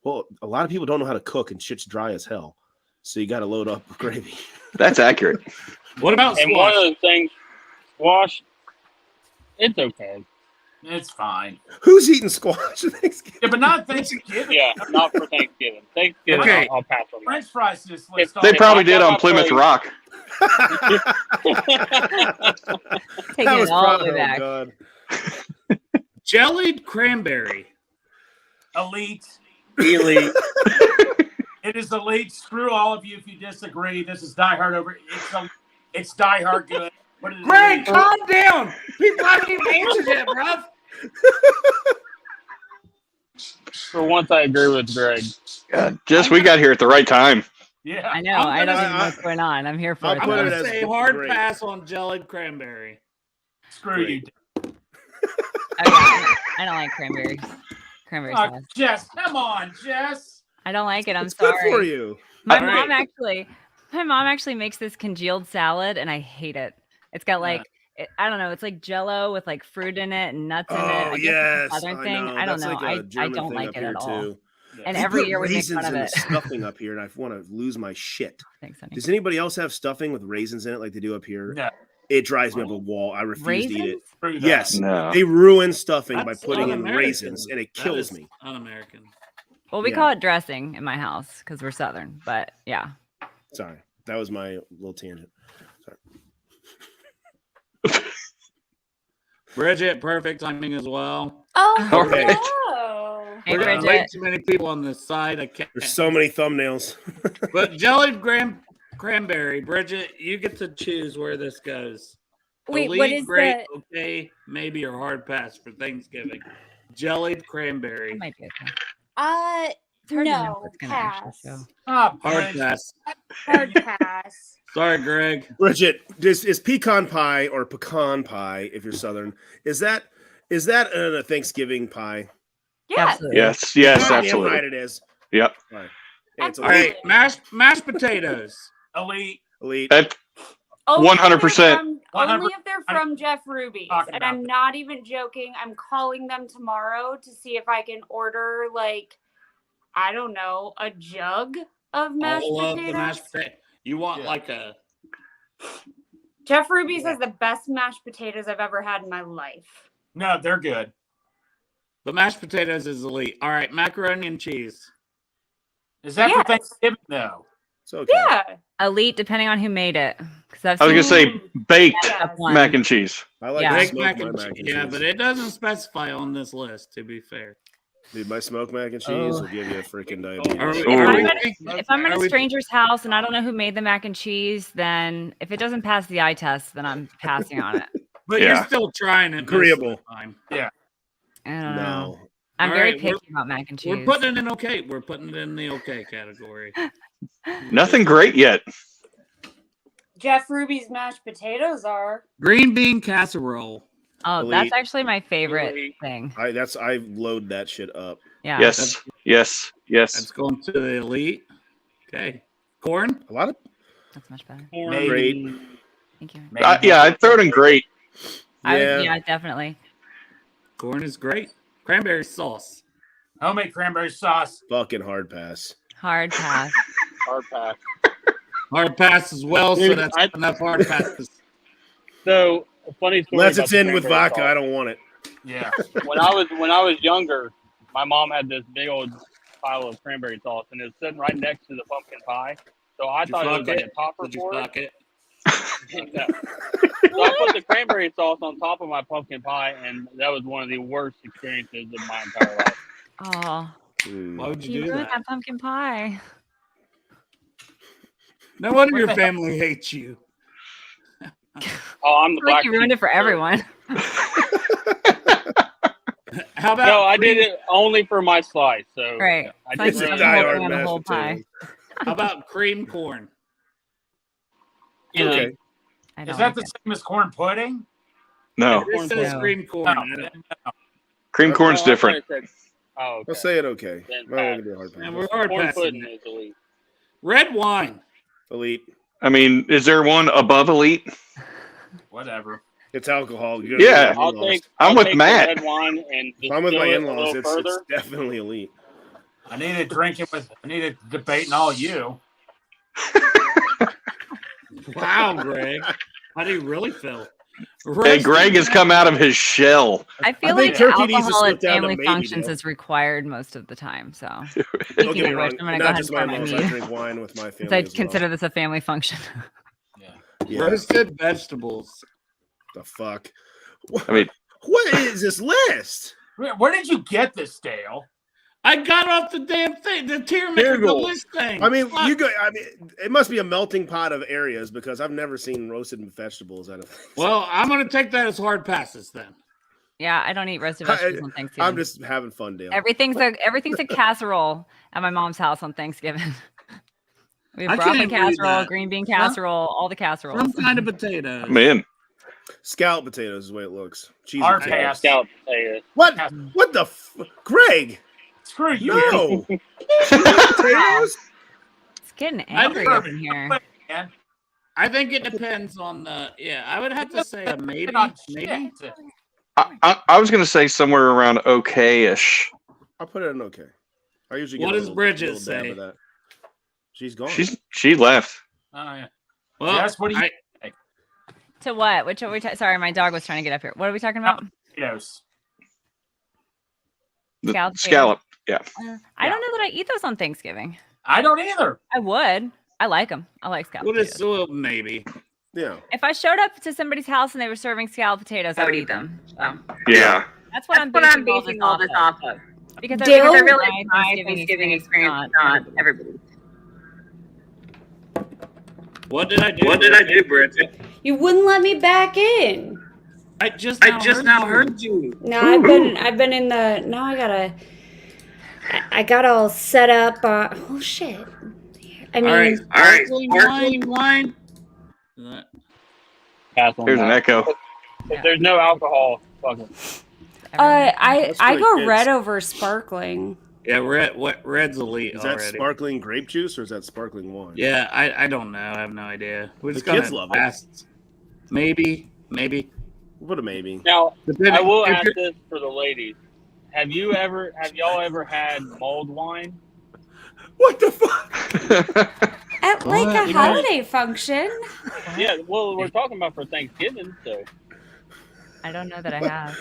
well, a lot of people don't know how to cook and shit's dry as hell. So you got to load up with gravy. That's accurate. What about And one squash? of the things, squash, it's okay. It's fine. Who's eating squash at Thanksgiving? Yeah, but not Thanksgiving. Yeah, not for Thanksgiving. Thanksgiving, Okay. I'll pass on that. French fries to this list. They also. probably did on I'll Plymouth play- Rock. Taking it all the way back. God. Jellied cranberry. Elite. Elite. It is elite. Screw all of you if you disagree. This is Die Hard over. It's Die Hard good. What is Greg, calm down. People haven't even answered yet, bruv. For once, I agree with Greg. Jess, we got here at the right time. Yeah. I know. I don't even know what's going on. I'm here for I'll it. I'm put though. it going to as say hard great. pass on jellied cranberry. Screw you. Oh, yeah, I don't like cranberries. Cranberry sauce. Jess, come on, Jess. I don't like it. I'm It's sorry. good for you. My All mom right. actually makes this congealed salad, and I hate it. It's got like I don't know. It's like Jello with like fruit in it and nuts in it. Oh I guess yes, it's a Southern thing. know. I don't That's know. like a I German don't thing like up it here at all. too. And They every put year we make raisins fun of in the it. stuffing up here, and I want to lose my shit. Thanks, honey. Does anybody else have stuffing with raisins in it like they do up here? No. It drives me up a wall. I refuse to eat it. Raisins? Screw that. Yes, No. they ruin stuffing by That's putting in un-American. raisins, and it That kills is me. Un-American. Well, we Yeah. call it dressing in my house because we're Southern. But yeah. Sorry, that was my little tangent. Sorry. Bridget, perfect timing as well. Oh, Okay. hello. Hey, We're gonna Bridget. way too many people on this side. I can't. There's so many thumbnails. But jellied cranberry, Bridget, you get to choose where this goes. Wait, Elite, what is great, okay, maybe or hard pass for Thanksgiving. Jellied cranberry, That might be okay. It's hard to know No, what's gonna actually pass. show. Ah, hard Bridget. pass. Hard pass. Sorry, Greg. Bridget, is pecan pie or pecan pie, if you're Southern, is that a Thanksgiving pie? Yes. Absolutely. Yes, Damn absolutely. right it is. Yep. All right. Hey, it's All right, elite. mashed potatoes. Elite. Elite. That Only if they're 100%. from- 100%. Only if they're from Jeff Ruby's. Talking And about I'm that. not even joking. I'm calling them tomorrow to see if I can order, like, I don't know, a jug of mashed All of potatoes. the mashed potato. You want like a Jeff Ruby's has the best mashed potatoes I've ever had in my life. No, they're good. the mashed potatoes is elite. All right, macaroni and cheese. Is that Yes. for Thanksgiving? No. It's okay. Yeah. Elite, depending on who made it. Because I was gonna say baked Yes. mac and cheese. I like Yeah. to Baked smoke mac my and mac and cheese. cheese. Yeah, but it doesn't specify on this list. To be fair, Dude, my smoked mac and cheese will give you a freaking Are diabetes. we- Ooh. are we- if I'm at are a we- stranger's house and I don't know who made the mac and cheese, then if it doesn't pass the eye test, then I'm passing on it. but Yeah. you're still trying it. most of the Agreeable. time. I don't know. No. I'm All very right, we're- picky about mac and cheese. We're putting it in okay. We're putting it in the okay category. Nothing great yet. Jeff Ruby's mashed potatoes are. Green bean casserole. Oh, Elite. that's actually my favorite Elite. thing. I load that shit up. Yeah. Yes, yes, yes. That's going to the elite. Okay. Corn. A lot of That's much better. Maybe. great. Thank you. Maybe. Yeah, I'd throw it in great. Yeah, definitely. Corn is great. Cranberry sauce. Homemade cranberry sauce. Fucking hard pass. Hard pass. Hard pass. Hard pass as well, so Dude, that's I- enough hard passes. So a funny story. Unless about it's the in with cranberry vodka, sauce. I don't want it. Yeah. When I was younger, my mom had this big old pile of cranberry sauce, and it was sitting right next to the pumpkin pie. So I Did you thought it was fuck like it? a topper Did you for it. fuck it? No. So I put the cranberry sauce on top of my pumpkin pie, and that was one of the worst experiences of my entire life. Oh, Mm. Why would you you do ruined that? that pumpkin pie. No wonder your family hates you. Oh, I'm the I feel like black you ruined sheep. it for everyone. How about No, I did it only for my slice. So Right. I It's like didn't you It's a put really. the whole diehard thing on the mashed whole pie. potato. How about cream corn? You know, Okay. I Is don't that like the it. same as corn pudding? No, This says No. cream corn. No. I don't- cream corn's Oh, I thought different. it said- Oh, okay. I'll say it okay. Then Well, we're pass. gonna do a hard And pass. we're hard Corn passing pudding it. is elite. Red wine. Elite. I mean, is there one above elite? Whatever. It's alcohol. You're Yeah. I'll take. I'm I'll with take Matt. The red wine and If I'm with distill my it a in-laws, little it's further. definitely elite. I need to drink it with. I need to debate and all you. Wow, Greg. How do you really feel? Hey, Greg has come out of his shell. I feel I think like turkey needs to alcohol slip at down to family maybe, functions though. is required most of the time. So, Don't speaking get me of wrong. which, I'm going to go Not ahead and just my pour my in-laws. I mead. drink wine with my family Since I as well. consider this a family function. Yeah. Roasted vegetables. The fuck? I mean, what is this list? Where did you get this, Dale? I got off the damn thing, the tier maker, the list thing. I mean, it must be a melting pot of areas because I've never seen roasted vegetables out of things. Well, I'm gonna take that as hard passes then. Yeah, I don't eat roasted vegetables on Thanksgiving. I'm just having fun, Dale. Everything's a casserole at my mom's house on Thanksgiving. We have broccoli casserole, green bean casserole, all the casseroles. Some kind of potatoes. Man. Scallop potatoes is the way it looks. Cheesy Our potatoes. pass. Scallop potatoes. What the Greg? Screw you. No. Potatoes? It's getting angry up in here. I think it depends on the. Yeah, I would have to say a maybe. Maybe. I was going to say somewhere around okay-ish. I'll put it in okay. I usually get What a does little Bridget dab say? of that. She's gone. She left. Oh yeah. Well, Yes. What do you? To what? Which are we? Sorry, my dog was trying to get up here. What are we talking about? Potatoes. Scallop. Scallop. Yeah. I don't know that I eat those on Thanksgiving. I don't either. I would. I like them. I like scallop potatoes. Well, maybe. Yeah. If I showed up to somebody's house and they were serving scallop potatoes, I would eat them. So. Yeah. That's what I'm basing all this off of. Because I Dale? really like my Thanksgiving experience, not everybody's. What did I do, Bridget? You wouldn't let me back in. I just now heard you. No, I've been in the. Now I got all set up. Oh shit! I mean, All right. Sparkling wine. There's an echo. If there's no alcohol, fuck it. I go red over sparkling. Yeah, red's elite. Is that already. sparkling grape juice or is that sparkling wine? Yeah, I don't know. I have no idea. We just The kids love it. Maybe. What a maybe. Now, Depending- I will if ask you're- this for the ladies. Have y'all ever had mulled wine? What the fuck? At like What? a holiday function. Yeah, well, we're talking about for Thanksgiving, so. I don't know that I have.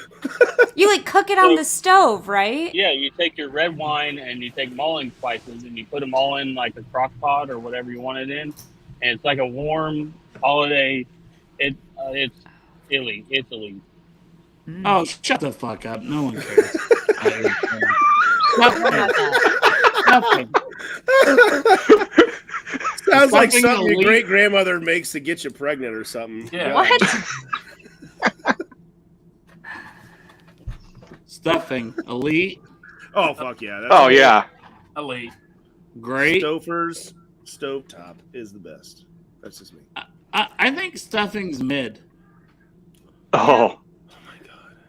You like cook it on the stove, right? Yeah, you take your red wine and you take mulling spices and you put them all in like a crock pot or whatever you want it in, and it's like a warm holiday. It's elite. It's elite. Oh, shut the fuck up. No one cares. Sounds like Something something your elite. great grandmother makes to get you pregnant or something. Yeah. What? Stuffing. Elite. Oh fuck yeah. Oh, yeah. Elite. Great. Stouffer's stovetop is the best. That's just me. I think stuffing's mid. Oh.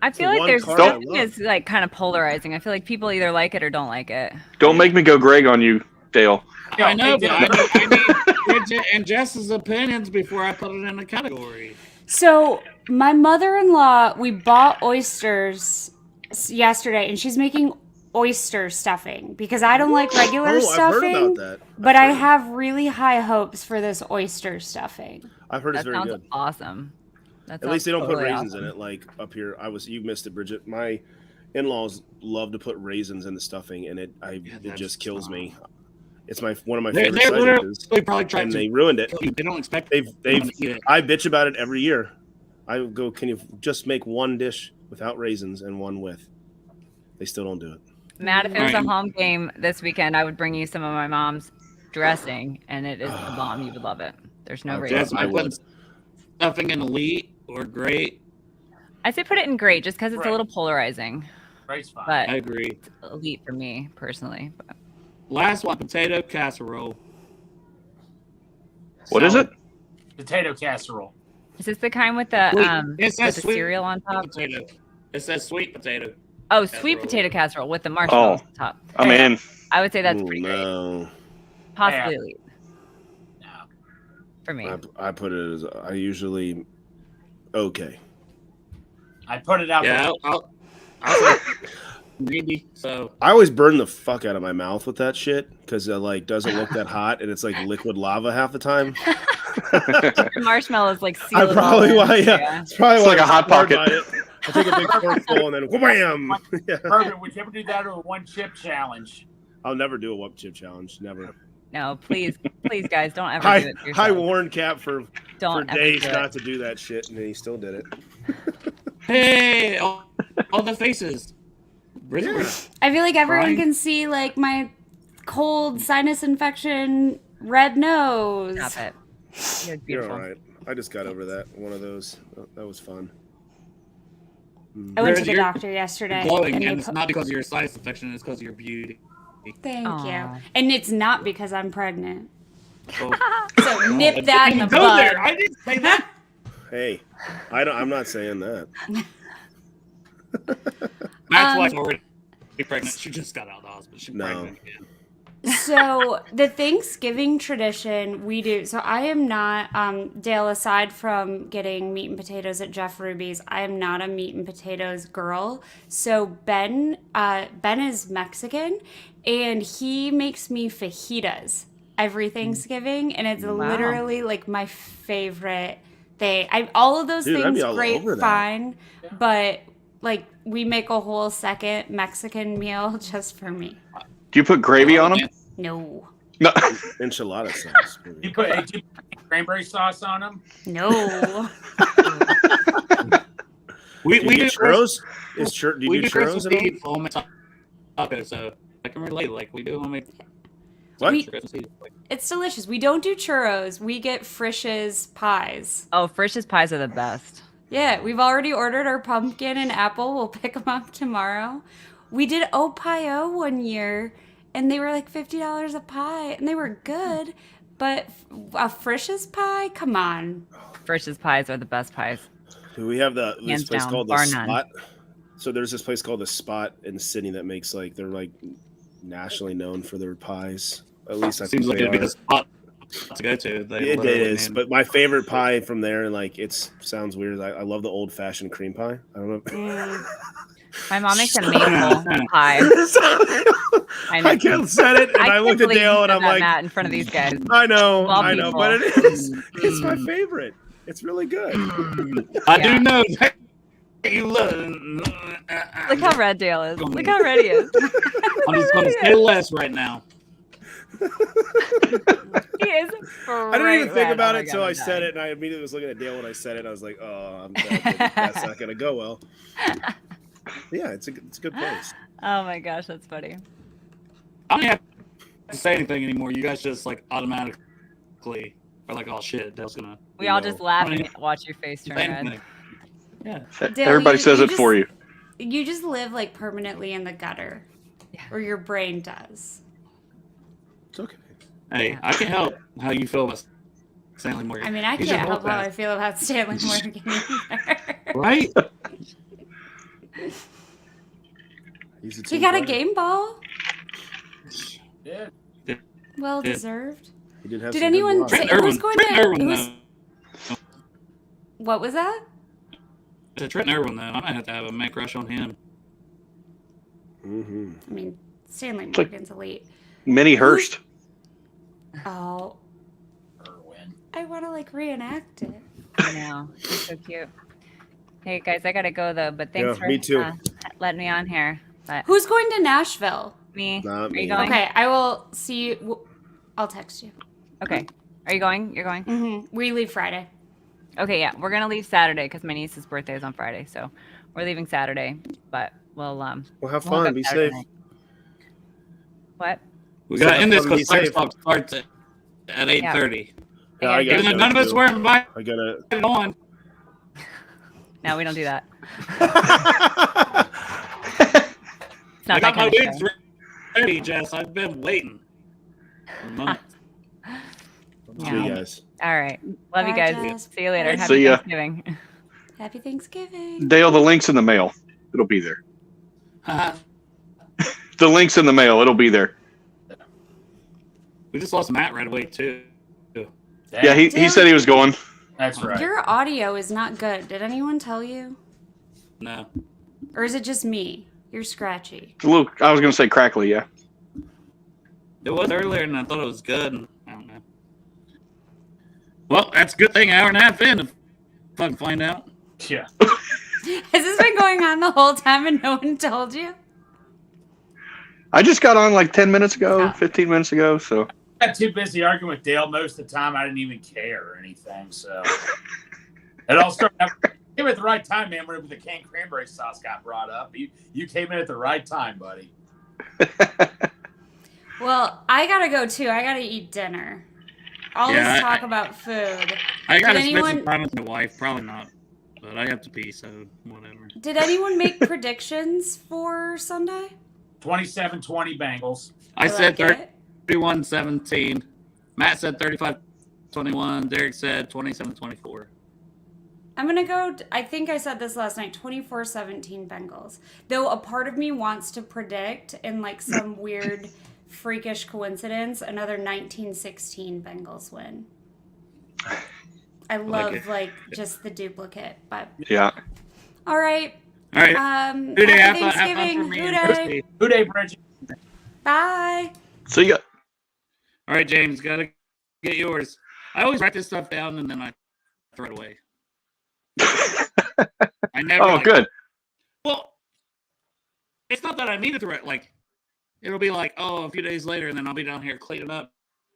I feel the like one there's card I stuffing love. is like kind of polarizing. I feel like people either like it or don't like it. Don't make me go Greg on you, Dale. Yo, I know, hey, but I need Bridget and Jess's opinions before I put it in a category. So my mother-in-law, we bought oysters yesterday, and she's making oyster stuffing because I don't like regular I've heard stuffing. about that. But I have really high hopes for this oyster stuffing. I've heard it's That very sounds good. awesome. At least they don't put totally raisins awesome. in it. Like up here, you missed it, Bridget. My in-laws love to put raisins in the stuffing, and it that's just kills fine. me. It's one of my They favorite side literally dishes, probably tried and to. they ruined it. They don't expect. They've someone to eat it. I bitch about it every year. I go, can you just make one dish without raisins and one with? They still don't do it. Matt, if it was a Right. home game this weekend, I would bring you some of my mom's dressing, and it is the bomb. You would love it. There's no Okay. reason. Jess, I I would. put stuffing in elite or great. I say put it in great just because it's Right. a little polarizing, Great's fine. but I agree. it's elite for me personally. But Last one, potato casserole. What is it? Potato casserole. is this the kind with the It with says the sweet cereal on top? potato. It says sweet potato. Oh, sweet casserole. potato casserole with the marshmallows on top. I'm in. I would say that's Ooh, pretty great. no. Possibly Yeah. elite No. for me. I put it as I usually okay. I put it out Yeah, there. I'll maybe so. I always burn the fuck out of my mouth with that shit because it like doesn't look that hot and it's like liquid lava half the time. The marshmallows like seal I it all probably in. why yeah. It's probably It's why like a I'm Hot scared Pocket. by it. I take a big forkful and then wham. Yeah. Bourbon, would you ever do that or a one chip challenge? I'll never do a whoop chip challenge. Never. No, please, guys, don't ever I do it to yourself. warned Cap for Don't for ever days do it. not to do that shit, and he still did it. Hey, all the faces. I feel like everyone Brian? can see like my cold sinus infection, red nose. Stop it. You're You're beautiful. all right. I just got over that. One of those. That was fun. I went to the You're doctor yesterday. glowing, and and they it's not because of your sinus infection; it's because of your beauty. Thank Aw. you. And it's not because I'm pregnant. So, So nip that in the go bud. there. I didn't say that. Hey, I'm not saying that. Matt's wife's already pregnant. She just got out of the hospital. She's No. pregnant again. So the Thanksgiving tradition we do. So I am not Dale. Aside from getting meat and potatoes at Jeff Ruby's, I am not a meat and potatoes girl. So Ben is Mexican, and he makes me fajitas every Thanksgiving, and it's literally like my favorite thing. All of those Dude, I'd things be all great, over that. fine, but like we make a whole second Mexican meal just for me. Do you put gravy on them? No. No. Enchilada sauce. Do you put cranberry sauce on them? No. We Do you do get churros? Do we you do do churros Christmas at all? Eve homemade tacos, so I can relate. Like we do homemade. What? Christmas Eve. It's delicious. We don't do churros. We get Frisch's pies. Oh, Frisch's pies are the best. Yeah, we've already ordered our pumpkin and apple. We'll pick them up tomorrow. We did Opio one year, and they were like $50 a pie, and they were good. But a Frisch's pie? Come on. Frisch's pies are the best pies. We have this Hands place down, called the bar none. Spot. So there's this place called the Spot in Sydney that makes they're nationally known for their pies. At least I Seems think like they it'd be are. the spot to go to. They It literally is, named- but my favorite pie from there, it sounds weird. I love the old fashioned cream pie. I don't know. Mm. My mom makes a maple pie. I can't said it, and I can't looked at believe you Dale, said and I'm that, like, Matt, in front of these guys. I know, People. but it is. It's my favorite. It's really good. I Yeah. do know that you love. Look how red Dale is. Look how red he is. I'm just going to say less right now. He is. I didn't even think about Oh it until I said it, and I immediately was looking at Dale when I said it. And I was like, "Oh, that's not gonna go well." Yeah, it's a good place. Oh my gosh, that's funny. I don't have to say anything anymore. You guys just automatically are like, "Oh shit, Dale's gonna." We all just laugh I mean, and watch your face turn Same red. thing. Yeah. Dale, Everybody you- says you it for you. You just live permanently in the gutter. Yeah. Or your brain does. It's okay. Hey, I can't help how you feel about Stanley Morgan. I mean, I He's can't your help how I bullpen. feel about Stanley Morgan either. Right? He's a He team got a player. game ball. Yeah. Well deserved. He did have Did some good anyone blocks. say Trent who's Irwin. going Trent to Irwin, who's, though. what was that? To Trent Irwin, though. I might have to have a man crush on him. Mm-hmm. I mean, Stanley like- Morgan's elite. Minnie Hurst. Oh, Irwin. I want to reenact it. I know. He's so cute. Hey guys, I gotta go though, but thanks Yeah, for me too. letting me on here. But Who's going to Nashville? me, Not are me. you going? Okay, I will see you. I'll text you. Okay. Are you going? You're going? We leave Friday. Okay, yeah. We're gonna leave Saturday because my niece's birthday is on Friday, so we're leaving Saturday. But we'll Well, have we'll hook fun. up Be Saturday safe. night. What? We got to end this Be because safe. Sparks Talk starts at 8:30. Yeah, I gotta Even though go, none of us too. were invited I gotta. on. No, we don't do that. It's I not that got my kind of wigs show. ready, Jess. I've been waiting. for months. See you guys. All right. Love you Bye, guys. Jess. See you later. Bye. Happy See ya. Thanksgiving. Happy Thanksgiving. Dale, the link's in the mail. It'll be there. We The link's in the mail. It'll be there. just lost Matt right away, too. Yeah, he said he was going. That's right. Your audio is not good. Did anyone tell you? No. Or is it just me? You're scratchy. Luke, I was going to say crackly, yeah. It was earlier, and I thought it was good. I don't know. Well, that's a good thing. Hour and a half in to fucking find out. Yeah. Has this been going on the whole time and no one told you? I just got on like 10 minutes ago, Oh. 15 minutes ago, so. got too busy arguing with Dale most of the time. I didn't even care or anything. So it all started. Came at the right time, man. When the canned cranberry sauce got brought up, you came in at the right time, buddy. Well, I gotta go too. I gotta eat dinner. All this talk about food. I gotta spend some time with my wife. Probably not, but I have to pee, so whatever. Did anyone make predictions for Sunday? 27-20 Bengals. I said 31-17. Matt said 35-21. Derek said 27-24. I'm going to go, I think I said this last night, 24-17 Bengals. Though a part of me wants to predict, in like some weird, freakish coincidence, another 19-16 Bengals win. I love, just the duplicate. But yeah. All right. All right. Happy Thanksgiving. Who day, Bridget. Bye. See ya. All right, James, got to get yours. I always write this stuff down and then I throw it away. I never. Good. Well, it's not that I need it to write. Like, it'll be like, a few days later, and then I'll be down here cleaning up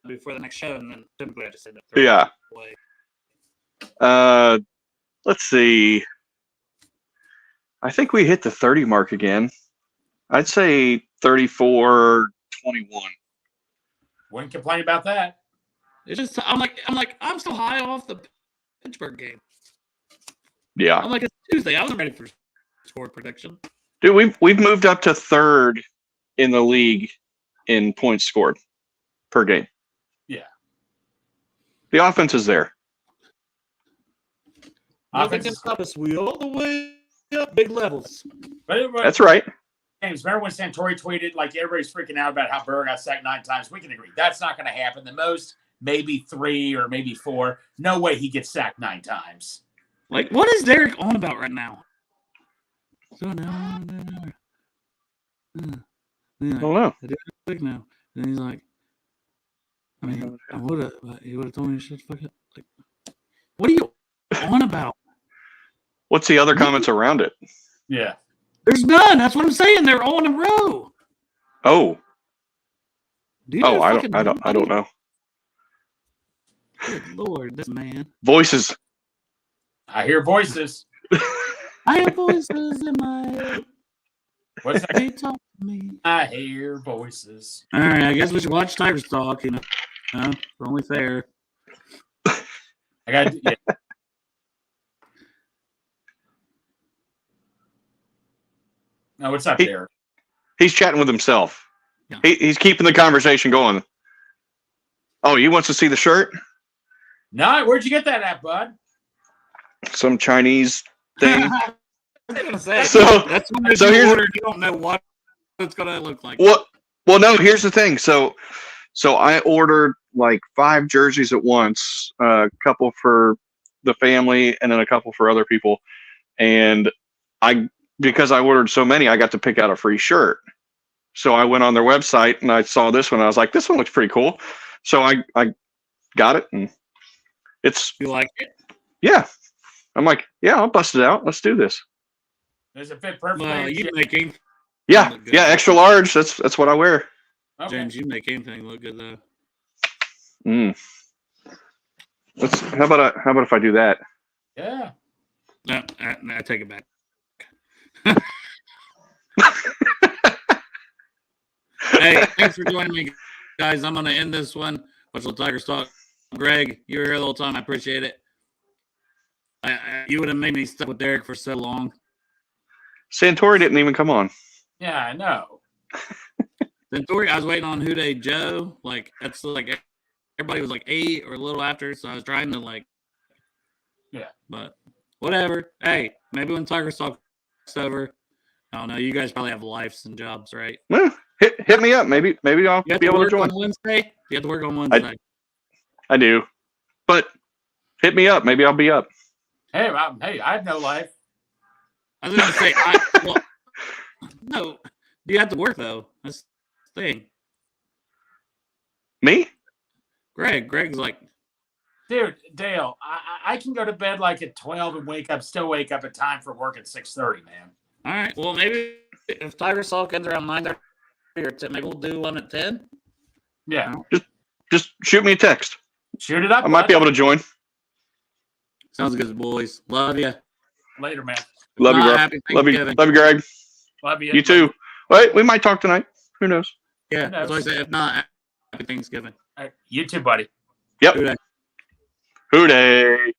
before the next show, and then typically I just end up throwing it away. Let's see. I think we hit the 30 mark again. I'd say 34-21. Wouldn't complain about that. It's just I'm still high off the Pittsburgh game. Yeah. I'm like, it's Tuesday. I wasn't ready for score prediction. Dude, we've moved up to third in the league in points scored per game. Yeah. The offense is there. Offense is stop us. We all the way up big levels. That's right. James, remember when Santori tweeted, like, everybody's freaking out about how Burrow got sacked 9 times? We can agree. That's not going to happen. The most, maybe 3 or maybe 4. No way he gets sacked 9 times. Like, what is Derek on about right now? So now, I don't know. I do it now. And he's like, I mean, he would have told me to shut the fuck up. Like, what are you on about? What's the other comments around it? Yeah. There's none. That's what I'm saying. They're all in a row. Oh. Dude, I don't know. Good Lord, this man. Voices. I hear voices. I have voices in my head. What's that? They talk to me. I hear voices. All right, I guess we should watch Tigers talk. It's only fair. I got. Yeah. No, what's up there? He's chatting with himself. Yeah. He's keeping the conversation going. Oh, he wants to see the shirt? No, where'd you get that at, bud? Some Chinese thing. I was gonna say, so you ordered, you don't know what it's gonna look like. Well, no. Here's the thing. So I ordered like 5 jerseys at once, a couple for the family, and then a couple for other people. And because I ordered so many, I got to pick out a free shirt. So I went on their website and I saw this one. I was like, this one looks pretty cool. So I got it, and You like it? Yeah. I'm like, yeah, I'll bust it out. Let's do this. Does it fit perfectly? Well, you make anything. Yeah, extra large. That's what I wear. Okay. James, you make anything look good though. How about if I do that? Yeah. No, I take it back. Hey, thanks for joining me, guys. I'm gonna end this one. Watch the Tigers talk. Greg, you were here the whole time. I appreciate it. You would have made me stuck with Derek for so long. Santori didn't even come on. Yeah, I know. Santori, I was waiting on Houday Joe. Like, that's like everybody was like 8 or a little after, so I was trying to Yeah. But whatever. Hey, maybe when Tigers talk's over, I don't know. You guys probably have lives and jobs, right? Well, hit me up. Maybe I'll be able to join. On Wednesday? You have to work on Wednesday. I do, but hit me up. Maybe I'll be up. Hey, I have no life. I was going to say, no. You have to work, though. That's the thing. Me? Greg's like, dude, Dale, I can go to bed like at 12 and still wake up at time for work at 6:30, man. All right. Well, maybe if Tigers Talk ends around 9:30 or 10, maybe we'll do one at 10. Yeah. just shoot me a text. Shoot it up. I might be able to join. Sounds good, boys. Love you. Later, man. Love you, bro. Happy Love you. Thanksgiving. Love you, Greg. Love you. You too. Wait, we might talk tonight. Who knows? Yeah, that's what I say. If not, happy Thanksgiving. All right. You too, buddy. Yep. Hooday. Hooday.